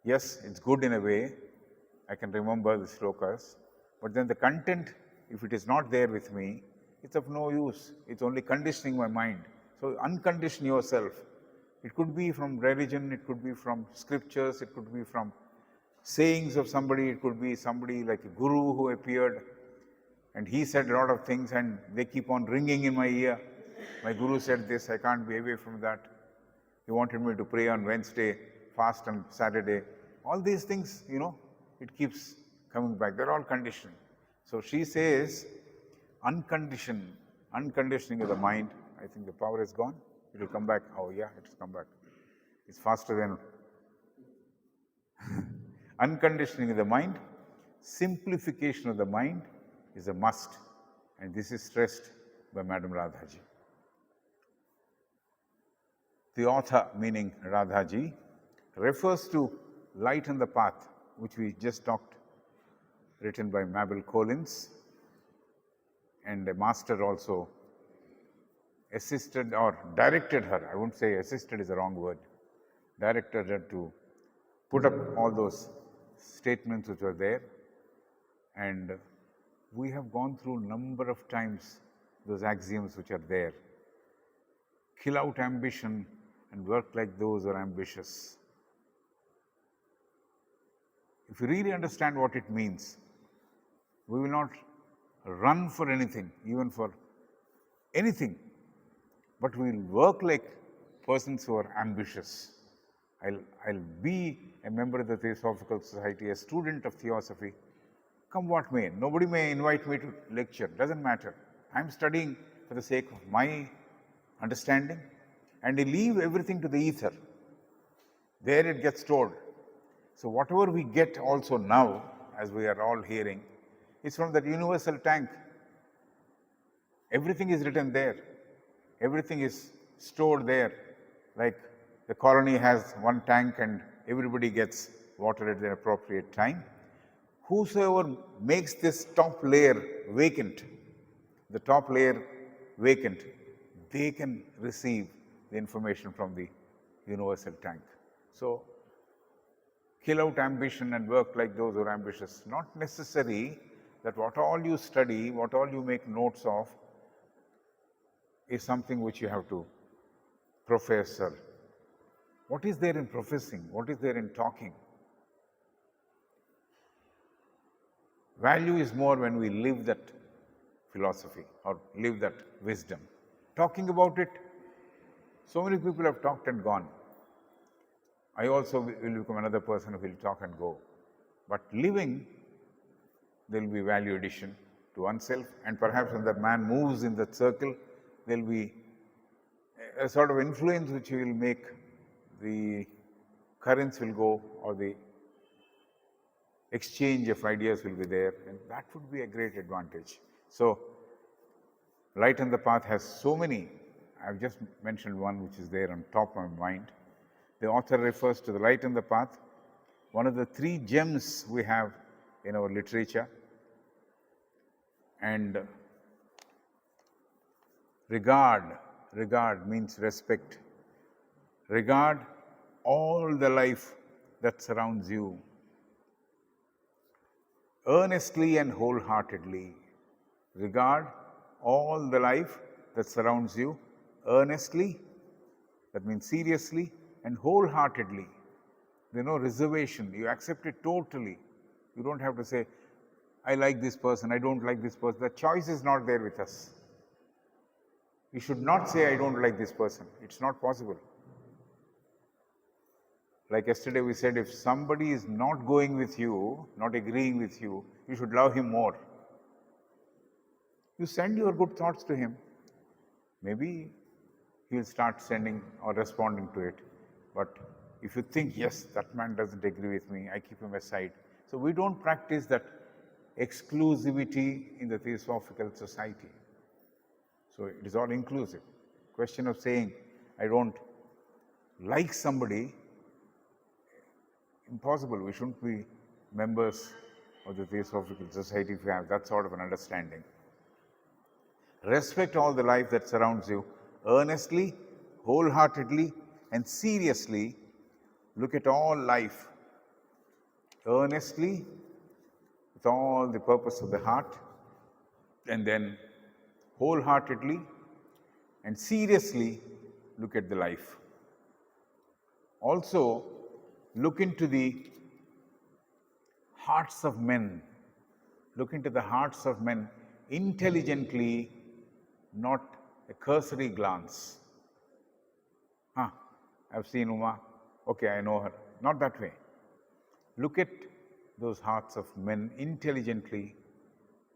Yes, it's good in a way. I can remember the slokas. But then the content, if it is not there with me, it's of no use. It's only conditioning my mind. So uncondition yourself. It could be from religion, it could be from scriptures, it could be from sayings of somebody, it could be somebody like a guru who appeared and he said a lot of things and they keep on ringing in my ear. My guru said this, I can't be away from that. He wanted me to pray on Wednesday, fast on Saturday. All these things, it keeps coming back. They're all conditioning. So she says, unconditioning of the mind. I think the power is gone. It will come back. Oh yeah, it has come back. It's faster than unconditioning of the mind. Simplification of the mind is a must, and this is stressed by Madam Radhaji. The author, meaning Radhaji, refers to Light on the Path, which we just talked, written by Mabel Collins, and a master also assisted or directed her. I won't say assisted is the wrong word. Directed her to put up all those statements which were there, and we have gone through a number of times those axioms which are there. Kill out ambition and work like those who are ambitious. If you really understand what it means, we will not run for anything, even for anything, but we will work like persons who are ambitious. I'll be a member of the Theosophical Society, a student of Theosophy, come what may. Nobody may invite me to lecture, doesn't matter. I'm studying for the sake of my understanding, and I leave everything to the ether. There it gets stored. So whatever we get also now, as we are all hearing, is from that universal tank. Everything is written there. Everything is stored there. Like the colony has one tank and everybody gets water at the appropriate time. Whosoever makes this top layer vacant, the top layer vacant, they can receive the information from the universal tank. So, kill out ambition and work like those who are ambitious. Not necessary that what all you study, what all you make notes of, is something which you have to profess. What is there in professing? What is there in talking? Value is more when we live that philosophy or live that wisdom. Talking about it, so many people have talked and gone. I also will become another person who will talk and go. But living, there will be value addition to oneself, and perhaps when that man moves in that circle, there will be a sort of influence which will make the currents will go, or the exchange of ideas will be there, and that would be a great advantage. So, Light on the Path has so many. I've just mentioned one which is there on top of my mind. The author refers to the Light on the Path, one of the 3 gems we have in our literature, and regard means respect. Regard all the life that surrounds you earnestly and wholeheartedly. Regard all the life that surrounds you earnestly, that means seriously, and wholeheartedly. There's no reservation. You accept it totally. You don't have to say, I like this person, I don't like this person. The choice is not there with us. You should not say, I don't like this person. It's not possible. Like yesterday we said, if somebody is not going with you, not agreeing with you, you should love him more. You send your good thoughts to him. Maybe he will start sending or responding to it. But if you think, yes, that man doesn't agree with me, I keep him aside. So we don't practice that exclusivity in the Theosophical Society. So it is all inclusive. Question of saying, I don't like somebody, impossible. We shouldn't be members of the Theosophical Society if we have that sort of an understanding. Respect all the life that surrounds you. Earnestly, wholeheartedly, and seriously look at all life. Earnestly, with all the purpose of the heart, and then wholeheartedly and seriously look at the life. Also, look into the hearts of men. Look into the hearts of men intelligently, not a cursory glance. I've seen Uma. Okay, I know her. Not that way. Look at those hearts of men intelligently,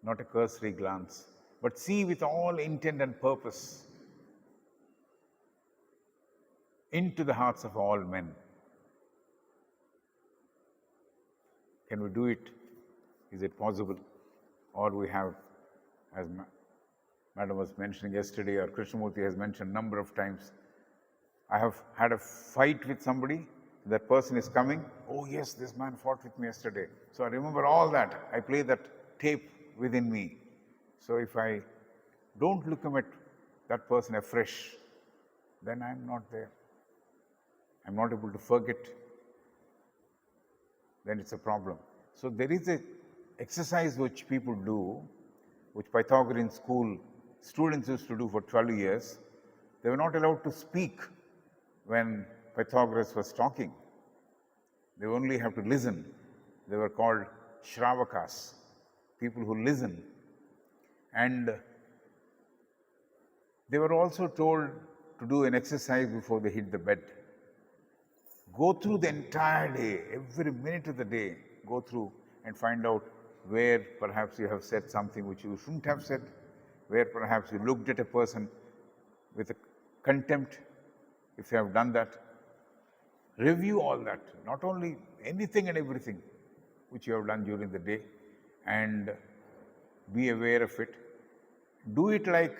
not a cursory glance, but see with all intent and purpose into the hearts of all men. Can we do it? Is it possible? Or we have, as Madam was mentioning yesterday, or Krishnamurti has mentioned number of times, I have had a fight with somebody, that person is coming, oh yes, this man fought with me yesterday. So I remember all that. I play that tape within me. So if I don't look at that person afresh, then I'm not there. I'm not able to forget. Then it's a problem. So there is a exercise which people do, which Pythagorean school students used to do for 12 years. They were not allowed to speak when Pythagoras was talking. They only have to listen. They were called Shravakas, people who listen. And they were also told to do an exercise before they hit the bed. Go through the entire day, every minute of the day, go through and find out where perhaps you have said something which you shouldn't have said, where perhaps you looked at a person with a contempt, if you have done that. Review all that, not only anything and everything which you have done during the day, and be aware of it. Do it like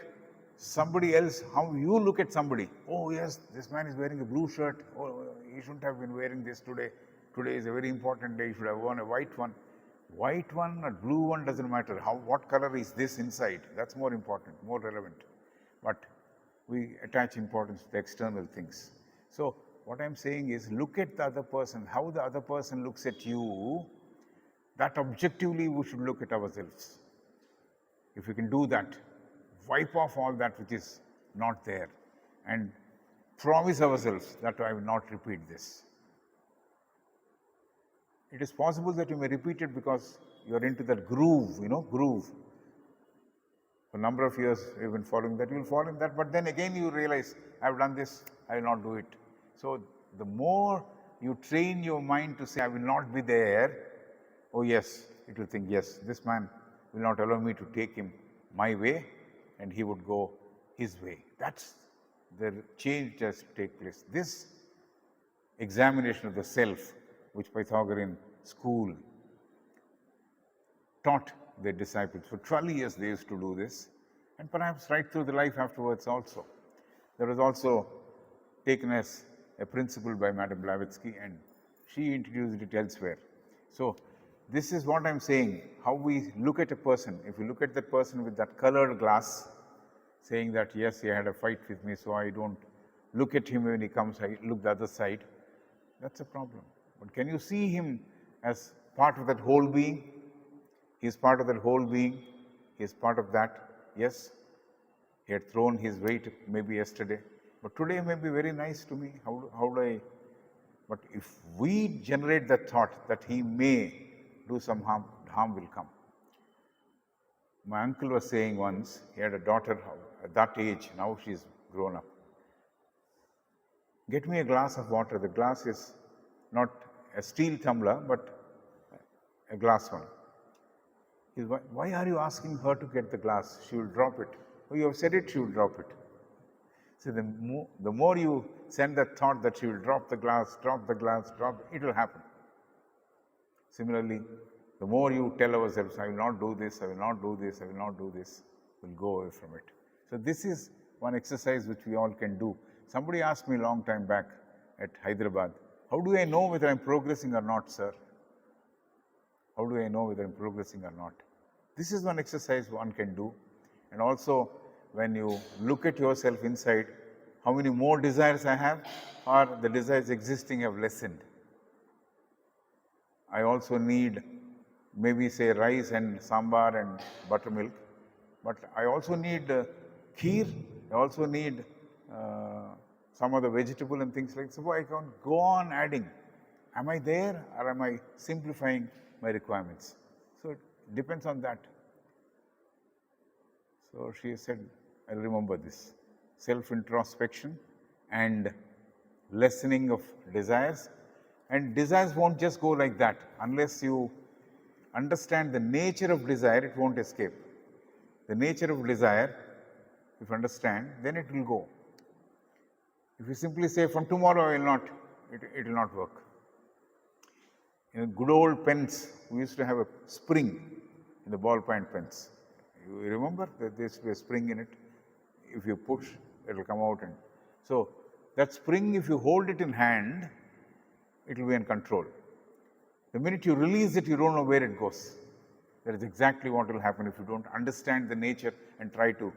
somebody else, how you look at somebody. Oh yes, this man is wearing a blue shirt. Oh, he shouldn't have been wearing this today. Today is a very important day. He should have worn a white one. White one or blue one doesn't matter. What color is this inside? That's more important, more relevant. But we attach importance to the external things. So what I'm saying is, look at the other person, how the other person looks at you. That objectively we should look at ourselves. If we can do that, wipe off all that which is not there and promise ourselves that I will not repeat this. It is possible that you may repeat it because you are into that groove, groove. For a number of years you've been following that, you will fall in that, but then again you realize, I've done this, I will not do it. So the more you train your mind to say, I will not be there, oh yes, it will think, yes, this man will not allow me to take him my way, and he would go his way. That's the change that has to take place. This examination of the self, which Pythagorean school taught their disciples. For 12 years they used to do this, and perhaps right through the life afterwards also. There was also taken as a principle by Madame Blavatsky, and she introduced it elsewhere. So this is what I'm saying, how we look at a person. If you look at that person with that colored glass, saying that, yes, he had a fight with me, so I don't look at him when he comes, I look the other side, that's a problem. But can you see him as part of that whole being? He is part of that whole being. He is part of that. Yes, he had thrown his weight maybe yesterday, but today may be very nice to me. How do I? But if we generate the thought that he may do some harm, harm will come. My uncle was saying once, he had a daughter at that age, now she's grown up. Get me a glass of water. The glass is not a steel tumbler, but a glass one. He said, why are you asking her to get the glass? She will drop it. Oh, you have said it, she will drop it. So the more you send that thought that she will drop the glass, it will happen. Similarly, the more you tell ourselves, I will not do this, I will not do this, I will not do this, we'll go away from it. So this is one exercise which we all can do. Somebody asked me a long time back at Hyderabad, how do I know whether I'm progressing or not, sir? How do I know whether I'm progressing or not? This is one exercise one can do. And also, when you look at yourself inside, how many more desires I have, or the desires existing have lessened. I also need maybe say rice and sambar and buttermilk. But I also need kheer, I also need some other vegetable and things like that. So I can go on adding. Am I there or am I simplifying my requirements? So it depends on that. So she said, I'll remember this. Self-introspection and lessening of desires. And desires won't just go like that. Unless you understand the nature of desire, it won't escape. The nature of desire, if you understand, then it will go. If you simply say, from tomorrow I will not, it will not work. In good old pens, we used to have a spring in the ballpoint pens. You remember that there used to be a spring in it? If you push, it will come out. And so that spring, if you hold it in hand, it will be in control. The minute you release it, you don't know where it goes. That is exactly what will happen if you don't understand the nature and try to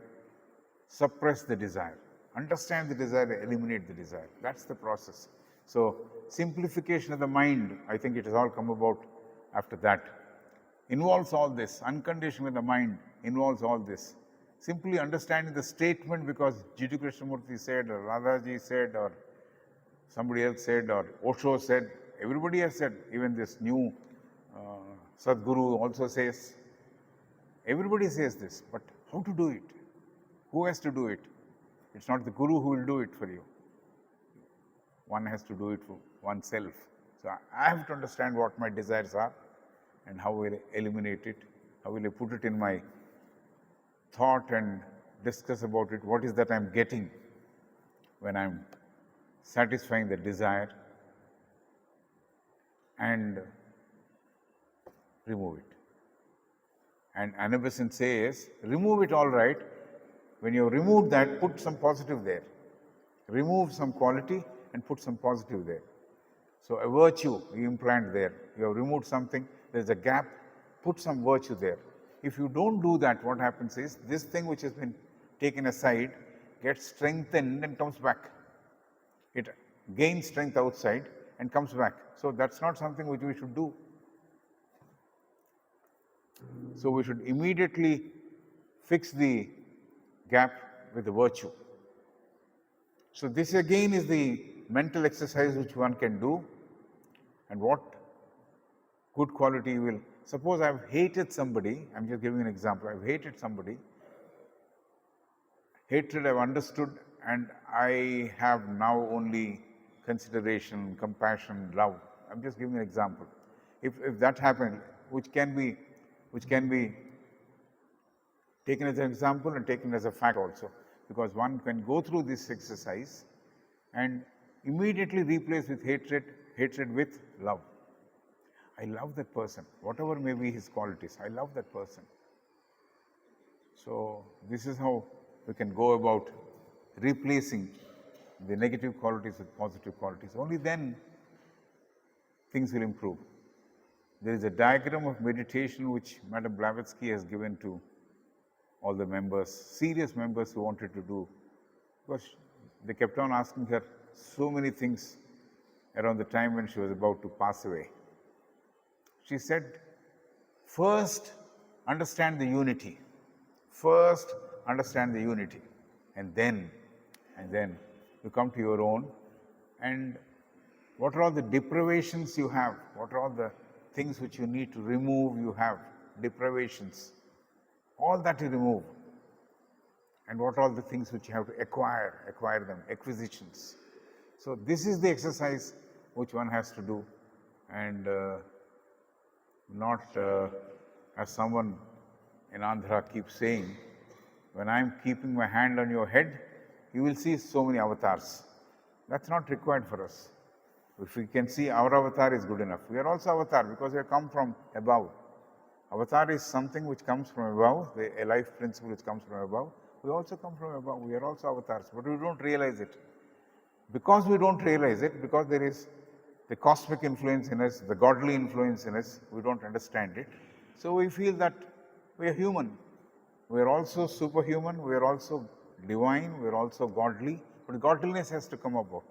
suppress the desire. Understand the desire, eliminate the desire. That's the process. So simplification of the mind, I think it has all come about after that. Involves all this. Unconditioning of the mind involves all this. Simply understanding the statement because Jiddu Krishnamurti said, or Radhaji said, or somebody else said, or Osho said, everybody has said, even this new Sadhguru also says, everybody says this, but how to do it? Who has to do it? It's not the Guru who will do it for you. One has to do it for oneself. So I have to understand what my desires are and how will I eliminate it, how will I put it in my thought and discuss about it. What is that I'm getting when I'm satisfying the desire, and remove it. And Anubhasan says, remove it all right. When you remove that, put some positive there. Remove some quality and put some positive there. So a virtue you implant there. You have removed something, there's a gap, put some virtue there. If you don't do that, what happens is this thing which has been taken aside gets strengthened and comes back. It gains strength outside and comes back. So that's not something which we should do. So we should immediately fix the gap with the virtue. So this again is the mental exercise which one can do. And what good quality will, suppose I've hated somebody, I'm just giving an example, I've hated somebody, hatred I've understood, and I have now only consideration, compassion, love. I'm just giving an example. If that happened, which can be taken as an example and taken as a fact also, because one can go through this exercise and immediately replace with hatred with love. I love that person, whatever may be his qualities, I love that person. So this is how we can go about replacing the negative qualities with positive qualities. Only then things will improve. There is a diagram of meditation which Madam Blavatsky has given to all the members, serious members who wanted to do, because they kept on asking her so many things around the time when she was about to pass away. She said, first understand the unity. First understand the unity, and then you come to your own. And what are all the deprivations you have? What are all the things which you need to remove? You have deprivations. All that you remove. And what are all the things which you have to acquire them, acquisitions. So this is the exercise which one has to do, and not as someone in Andhra keeps saying, when I'm keeping my hand on your head, you will see so many avatars. That's not required for us. If we can see our avatar is good enough. We are also avatar because we have come from above. Avatar is something which comes from above, a life principle which comes from above. We also come from above. We are also avatars, but we don't realize it. Because we don't realize it, because there is the cosmic influence in us, the godly influence in us, we don't understand it. So we feel that we are human. We are also superhuman, we are also divine, we are also godly, but godliness has to come about.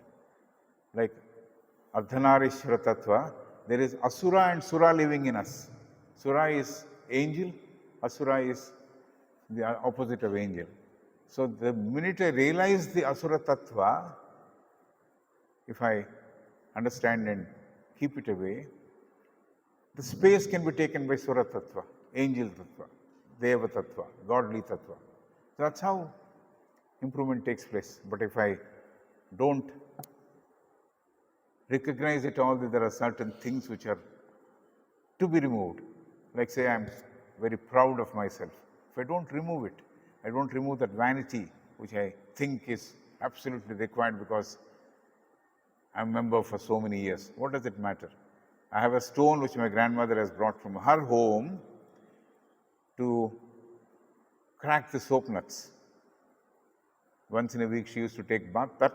Like Ardhanarishwara Tattva, there is Asura and Sura living in us. Sura is angel, Asura is the opposite of angel. So the minute I realize the Asura Tattva, if I understand and keep it away, the space can be taken by Sura Tattva, Angel Tattva, Deva Tattva, Godly Tattva. That's how improvement takes place. But if I don't recognize at all that there are certain things which are to be removed, like say I'm very proud of myself. If I don't remove it, I don't remove that vanity which I think is absolutely required because I'm a member for so many years. What does it matter? I have a stone which my grandmother has brought from her home to crack the soap nuts. Once in a week she used to take bath. That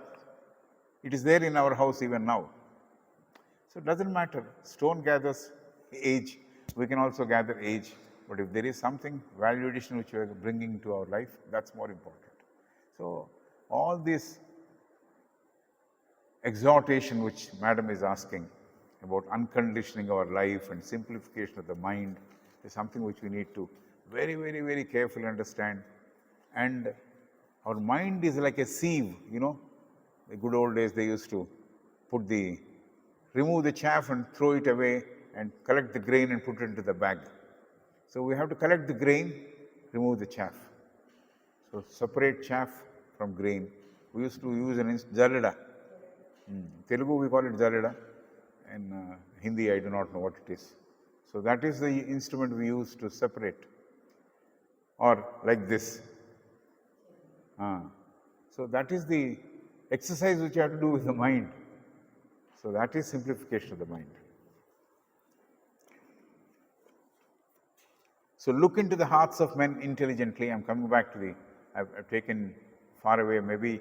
it is there in our house even now. So it doesn't matter. Stone gathers age. We can also gather age. But if there is something value addition which we are bringing to our life, that's more important. So all this exhortation which Madam is asking about unconditioning our life and simplification of the mind is something which we need to very, very, very carefully understand. And our mind is like a sieve, you know. The good old days they used to remove the chaff and throw it away and collect the grain and put it into the bag. So we have to collect the grain, remove the chaff. So separate chaff from grain. We used to use an jalada. Telugu we call it jalada. In Hindi I do not know what it is. So that is the instrument we use to separate. Or like this. So that is the exercise which you have to do with the mind. So that is simplification of the mind. So look into the hearts of men intelligently. I'm coming back to I've taken far away. Maybe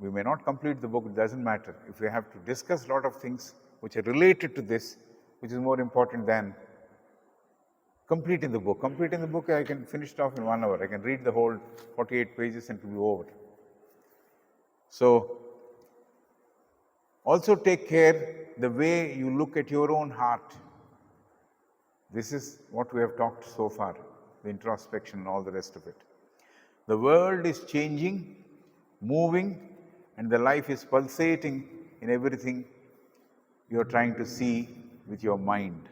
we may not complete the book, it doesn't matter. If we have to discuss a lot of things which are related to this, which is more important than completing the book. Completing the book, I can finish it off in 1 hour. I can read the whole 48 pages and it will be over. So also take care the way you look at your own heart. This is what we have talked so far, the introspection and all the rest of it. The world is changing, moving, and the life is pulsating in everything you are trying to see with your mind.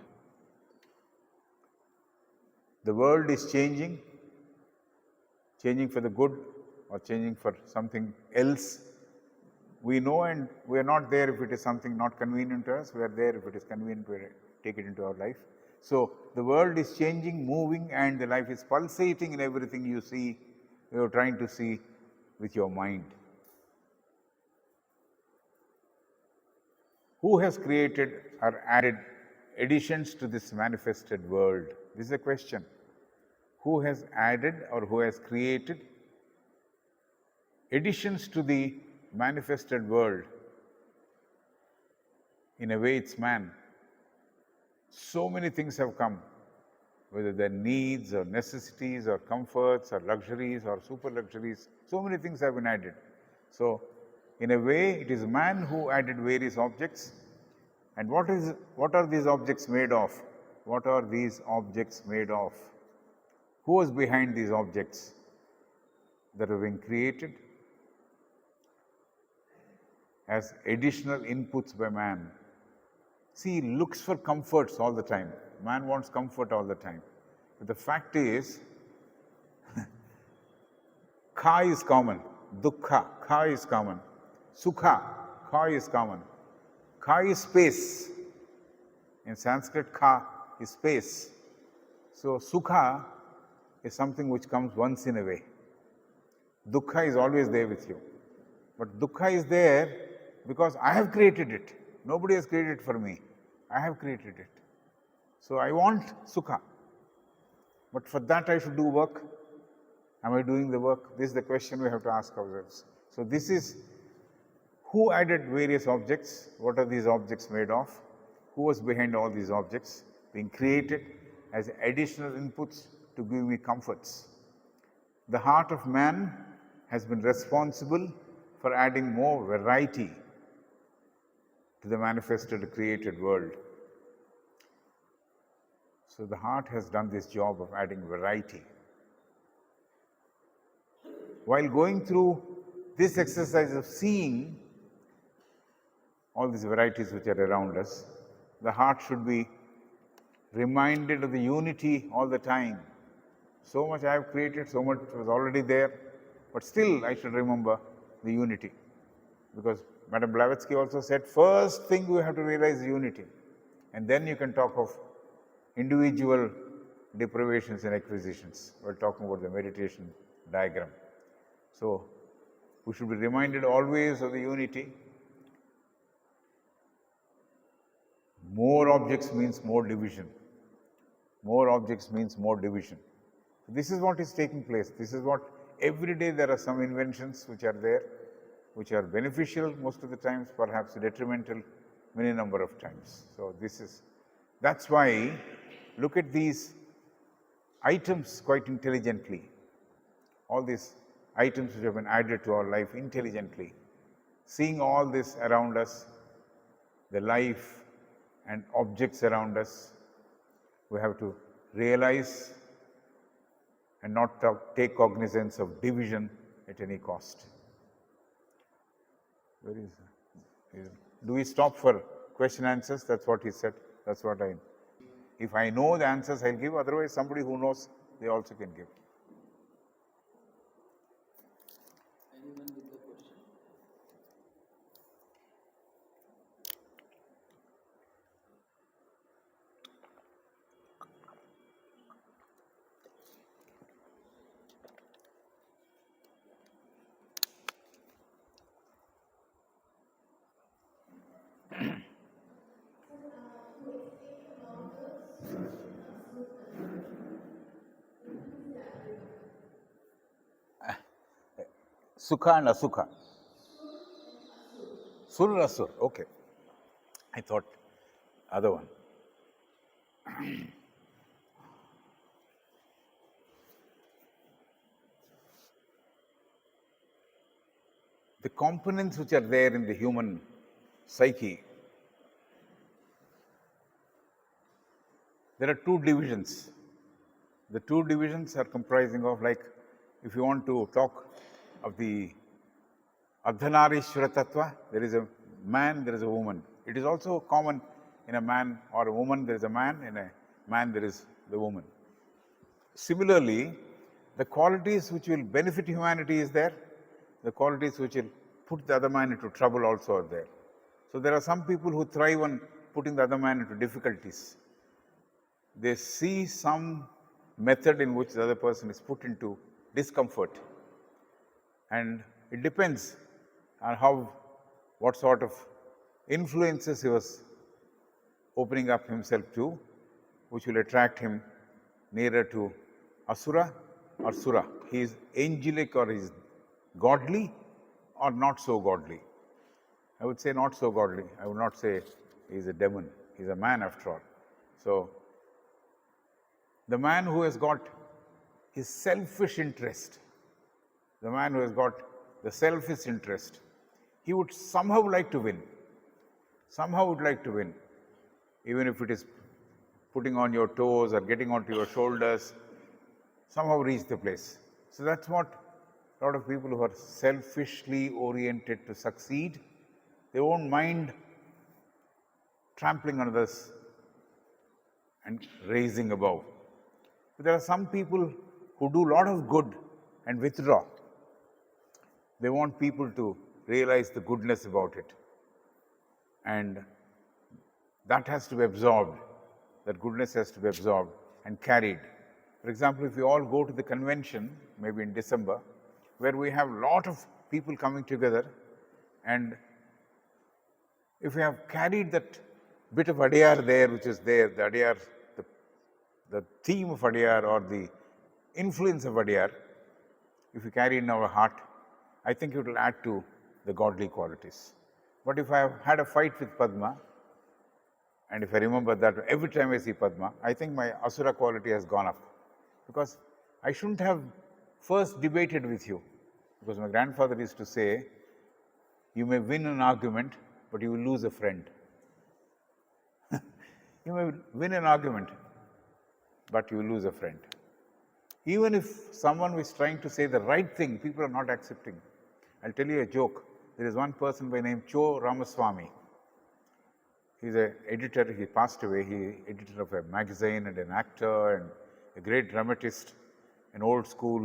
The world is changing for the good or changing for something else. We know and we are not there if it is something not convenient to us. We are there if it is convenient, we take it into our life. So the world is changing, moving, and the life is pulsating in everything you see, you are trying to see with your mind. Who has created or added additions to this manifested world? This is a question. Who has added or who has created additions to the manifested world? In a way, it's man. So many things have come, whether they're needs or necessities or comforts or luxuries or super luxuries. So many things have been added. So, in a way, it is man who added various objects. And what are these objects made of? What are these objects made of? Who was behind these objects that have been created as additional inputs by man? See, he looks for comforts all the time. Man wants comfort all the time. But the fact is, ka is common, dukkha, ka is common, sukha, ka is common. Ka is space. In Sanskrit, ka is space. So, sukha is something which comes once in a way. Dukkha is always there with you. But dukkha is there because I have created it. Nobody has created it for me. I have created it. So I want sukha. But for that I should do work. Am I doing the work? This is the question we have to ask ourselves. So this is who added various objects? What are these objects made of? Who was behind all these objects being created as additional inputs to give me comforts? The heart of man has been responsible for adding more variety to the manifested, created world. So the heart has done this job of adding variety. while going through this exercise of seeing all these varieties which are around us, the heart should be reminded of the unity all the time. So much I have created, so much was already there, but still I should remember the unity. Because Madam Blavatsky also said, first thing we have to realize unity, and then you can talk of individual deprivations and acquisitions. We're talking about the meditation diagram. So we should be reminded always of the unity. More objects means more division. More objects means more division. This is what is taking place. This is what every day there are some inventions which are there, which are beneficial most of the times, perhaps detrimental many number of times. So that's why look at these items quite intelligently. All these items which have been added to our life intelligently. Seeing all this around us, the life and objects around us, we have to realize and not take cognizance of division at any cost. Where is do we stop for question answers? That's what he said. That's what if I know the answers, I'll give. Otherwise, somebody who knows, they also can give. Anyone with the question? Sukha and Asukha. Sur or Asur? Okay. I thought other one. The components which are there in the human psyche, there are two divisions. The two divisions are comprising of, like, if you want to talk of the Ardhanarishwara Tattva, there is a man, there is a woman. It is also common in a man or a woman, there is a man, in a man, there is the woman. Similarly, the qualities which will benefit humanity is there, the qualities which will put the other man into trouble also are there. So there are some people who thrive on putting the other man into difficulties. They see some method in which the other person is put into discomfort, and it depends on what sort of influences he was opening up himself to, which will attract him nearer to Asura or Sura. He is angelic or he is godly or not so godly. I would say not so godly. I would not say he is a demon. He is a man after all. So the man who has got his selfish interest, the man who has got the selfish interest, he would somehow like to win. Somehow would like to win. Even if it is putting on your toes or getting onto your shoulders, somehow reach the place. So that's what a lot of people who are selfishly oriented to succeed, they won't mind trampling on others and raising above. But there are some people who do a lot of good and withdraw. They want people to realize the goodness about it. And that has to be absorbed. That goodness has to be absorbed and carried. For example, if we all go to the convention, maybe in December, where we have a lot of people coming together, and if we have carried that bit of Adiyar there, which is there, the Adiyar, the theme of Adiyar or the influence of Adiyar, if we carry in our heart, I think it will add to the godly qualities. But if I have had a fight with Padma, and if I remember that every time I see Padma, I think my Asura quality has gone up. Because I shouldn't have first debated with you. Because my grandfather used to say, you may win an argument, but you will lose a friend. You may win an argument, but you will lose a friend. Even if someone is trying to say the right thing, people are not accepting. I'll tell you a joke. There is one person by name Cho Ramaswamy. He's an editor. He passed away. He editor of a magazine and an actor and a great dramatist, an old school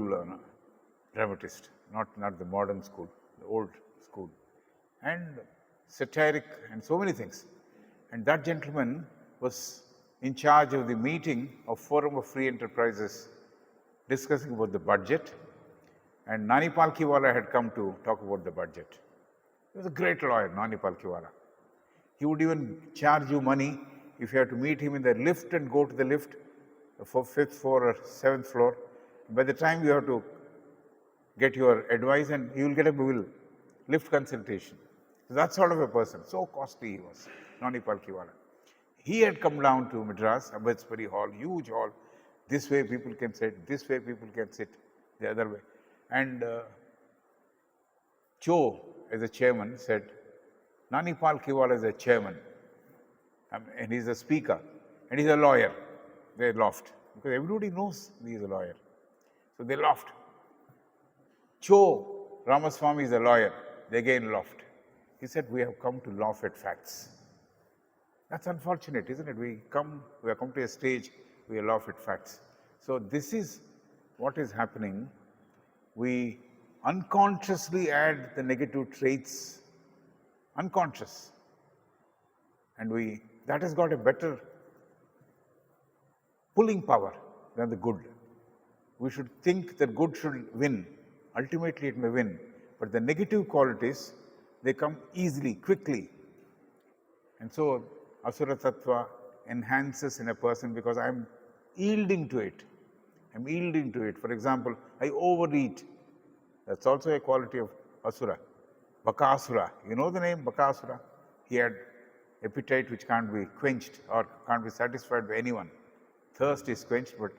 dramatist, not the modern school, the old school, and satiric and so many things. And that gentleman was in charge of the meeting of Forum of Free Enterprises discussing about the budget, and Nani Palkhiwala had come to talk about the budget. He was a great lawyer, Nani Palkhiwala. He would even charge you money if you have to meet him in the lift and go to the lift for 5th floor or 7th floor. By the time you have to get your advice, and you will get a bill, lift consultation. So that sort of a person. So costly he was, Nani Palkhiwala. He had come down to Madras, Abbotsbury Hall, huge hall. This way people can sit, this way people can sit, the other way. And Cho, as a chairman, said, Nani Palkhiwala is a chairman, and he's a speaker, and he's a lawyer. They laughed, because everybody knows he's a lawyer. So they laughed. Cho Ramaswamy is a lawyer. They again laughed. He said, we have come to laugh at facts. That's unfortunate, isn't it? We have come to a stage we laugh at facts. So this is what is happening. We unconsciously add the negative traits, unconscious, and that has got a better pulling power than the good. We should think that good should win. Ultimately it may win, but the negative qualities, they come easily, quickly. And so Asura Tattva enhances in a person because I'm yielding to it. I'm yielding to it. For example, I overeat. That's also a quality of Asura. Bakasura. You know the name Bakasura? He had appetite which can't be quenched or can't be satisfied by anyone. Thirst is quenched, but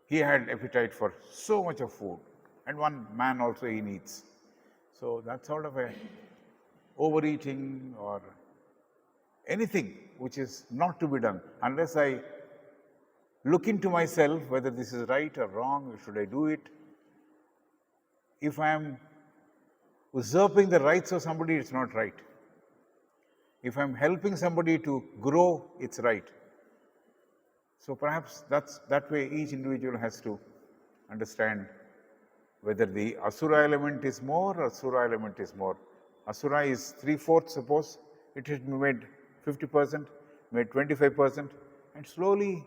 he had appetite for so much of food. And one man also he needs. So that's sort of a overeating or anything which is not to be done unless I look into myself whether this is right or wrong, should I do it. If I am usurping the rights of somebody, it's not right. If I'm helping somebody to grow, it's right. So perhaps that way each individual has to understand whether the Asura element is more or Asura element is more. Asura is 3/4, suppose, it has been made 50%, made 25%, and slowly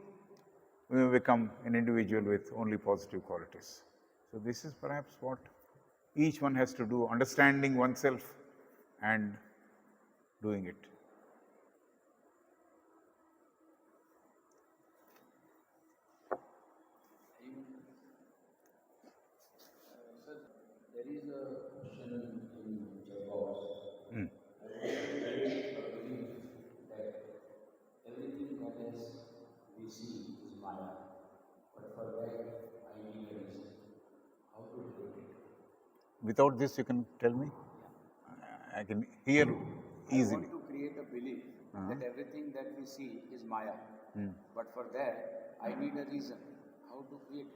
we may become an individual with only positive qualities. So this is perhaps what each one has to do, understanding oneself and doing it. Sir, there is a question in Jagos. I want to create a belief that everything that is we see is Maya, but for that I need a reason. How to create it? Without this, you can tell me? I can hear easily. I want to create a belief that everything that we see is Maya, but for that I need a reason. How to create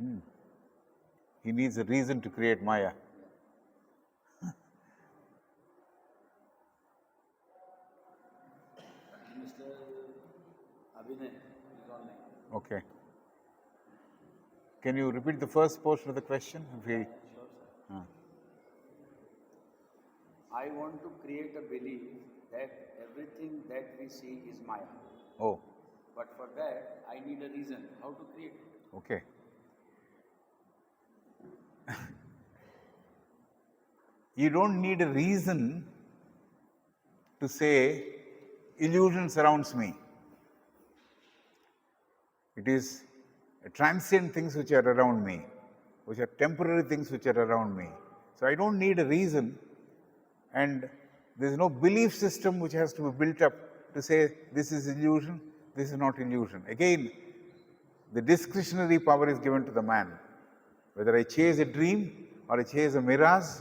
it? He needs a reason to create Maya. Mr. Abhinay is online. Okay. Can you repeat the first portion of the question? Sure, sir. I want to create a belief that everything that we see is Maya. Oh, But for that, I need a reason. How to create it? okay. You don't need a reason to say, illusion surrounds me. It is transient things which are around me, which are temporary things which are around me. So I don't need a reason, and there is no belief system which has to be built up to say this is illusion, this is not illusion. Again, the discretionary power is given to the man. Whether I chase a dream or I chase a mirage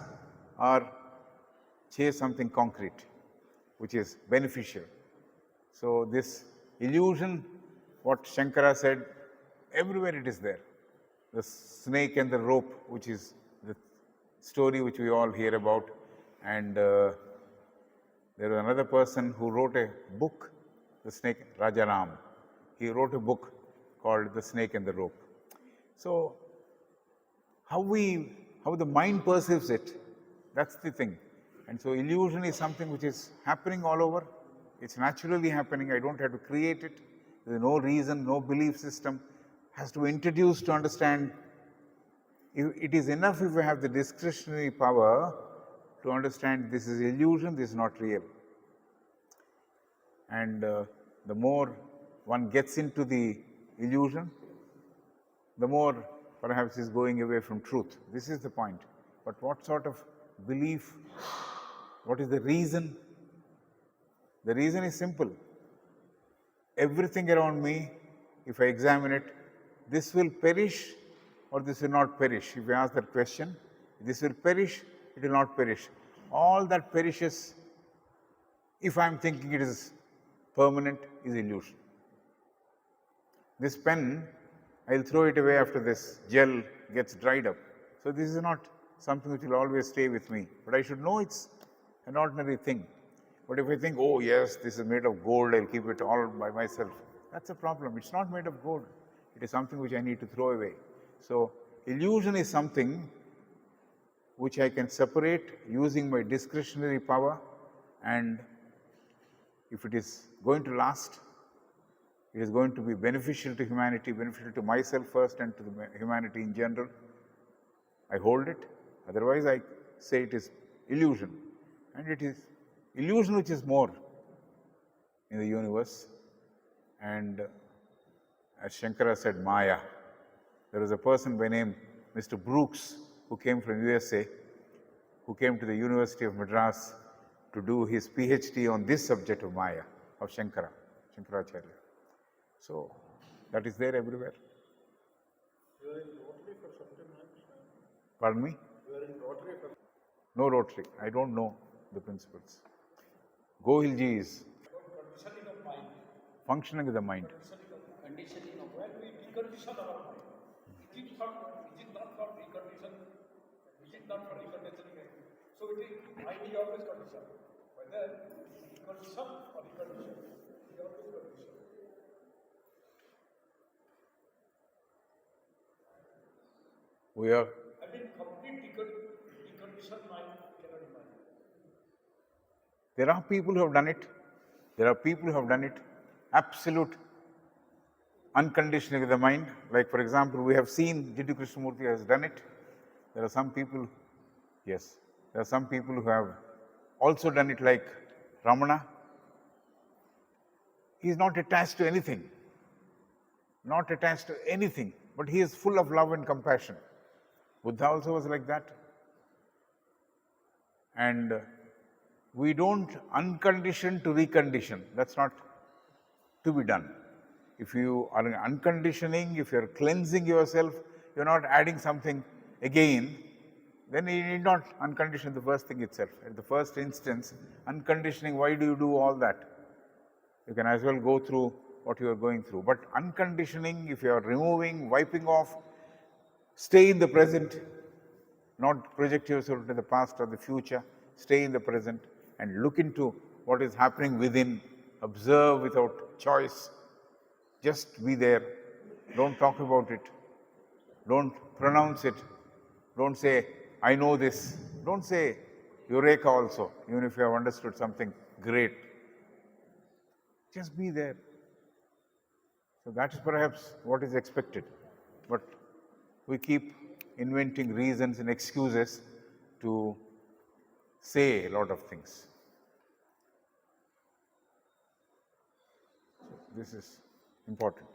or chase something concrete which is beneficial. So this illusion, what Shankara said, Everywhere it is there. The snake and the rope, which is the story which we all hear about. And there was another person who wrote a book, The Snake, Rajaram. He wrote a book called The Snake and the Rope. So how the mind perceives it, that's the thing. And so illusion is something which is happening all over. It's naturally happening. I don't have to create it. There's no reason, no belief system has to be introduced to understand. It is enough if we have the discretionary power to understand this is illusion, this is not real. And the more one gets into the illusion, the more perhaps is going away from truth. This is the point. But what sort of belief, what is the reason? The reason is simple. Everything around me, if I examine it, this will perish or this will not perish. If you ask that question, this will perish, it will not perish. All that perishes, if I am thinking it is permanent, is illusion. This pen, I will throw it away after this gel gets dried up. So this is not something which will always stay with me. But I should know it's an ordinary thing. But if I think, oh yes, this is made of gold, I'll keep it all by myself. That's a problem. It's not made of gold. It is something which I need to throw away. So illusion is something which I can separate using my discretionary power, and if it is going to last, it is going to be beneficial to humanity, beneficial to myself first and to the humanity in general, I hold it. Otherwise, I say it is illusion. And it is illusion which is more in the universe. And as Shankara said, Maya. There was a person by name Mr. Brooks who came from USA, who came to the University of Madras to do his PhD on this subject of Maya, of Shankaracharya. So that is there everywhere. You are in Rotary for some time, Pardon me? You are in Rotary for No Rotary. I don't know the principles. Gohilji is conditioning of mind. functioning with the mind. Conditioning of When we decondition our mind, it is not for decondition, it is not for reconditioning. So it is mind is always conditioned. Whether decondition or recondition, it is always conditioned. We are. I mean, complete deconditioned mind cannot imagine. There are people who have done it. There are people who have done it. Absolute unconditioning of the mind. Like, for example, we have seen Jiddu Krishnamurti has done it. There are some people, yes, there are some people who have also done it, like Ramana. He is not attached to anything, not attached to anything, but he is full of love and compassion. Buddha also was like that. And we don't uncondition to recondition. That's not to be done. If you are unconditioning, if you are cleansing yourself, you are not adding something again, then you need not uncondition the first thing itself. At the first instance, unconditioning, why do you do all that? You can as well go through what you are going through. But unconditioning, if you are removing, wiping off, stay in the present, not project yourself to the past or the future, stay in the present and look into what is happening within, observe without choice, just be there, don't talk about it, don't pronounce it, don't say, I know this, don't say Eureka also, even if you have understood something great, just be there. So that is perhaps what is expected, but we keep inventing reasons and excuses to say a lot of things. So this is important.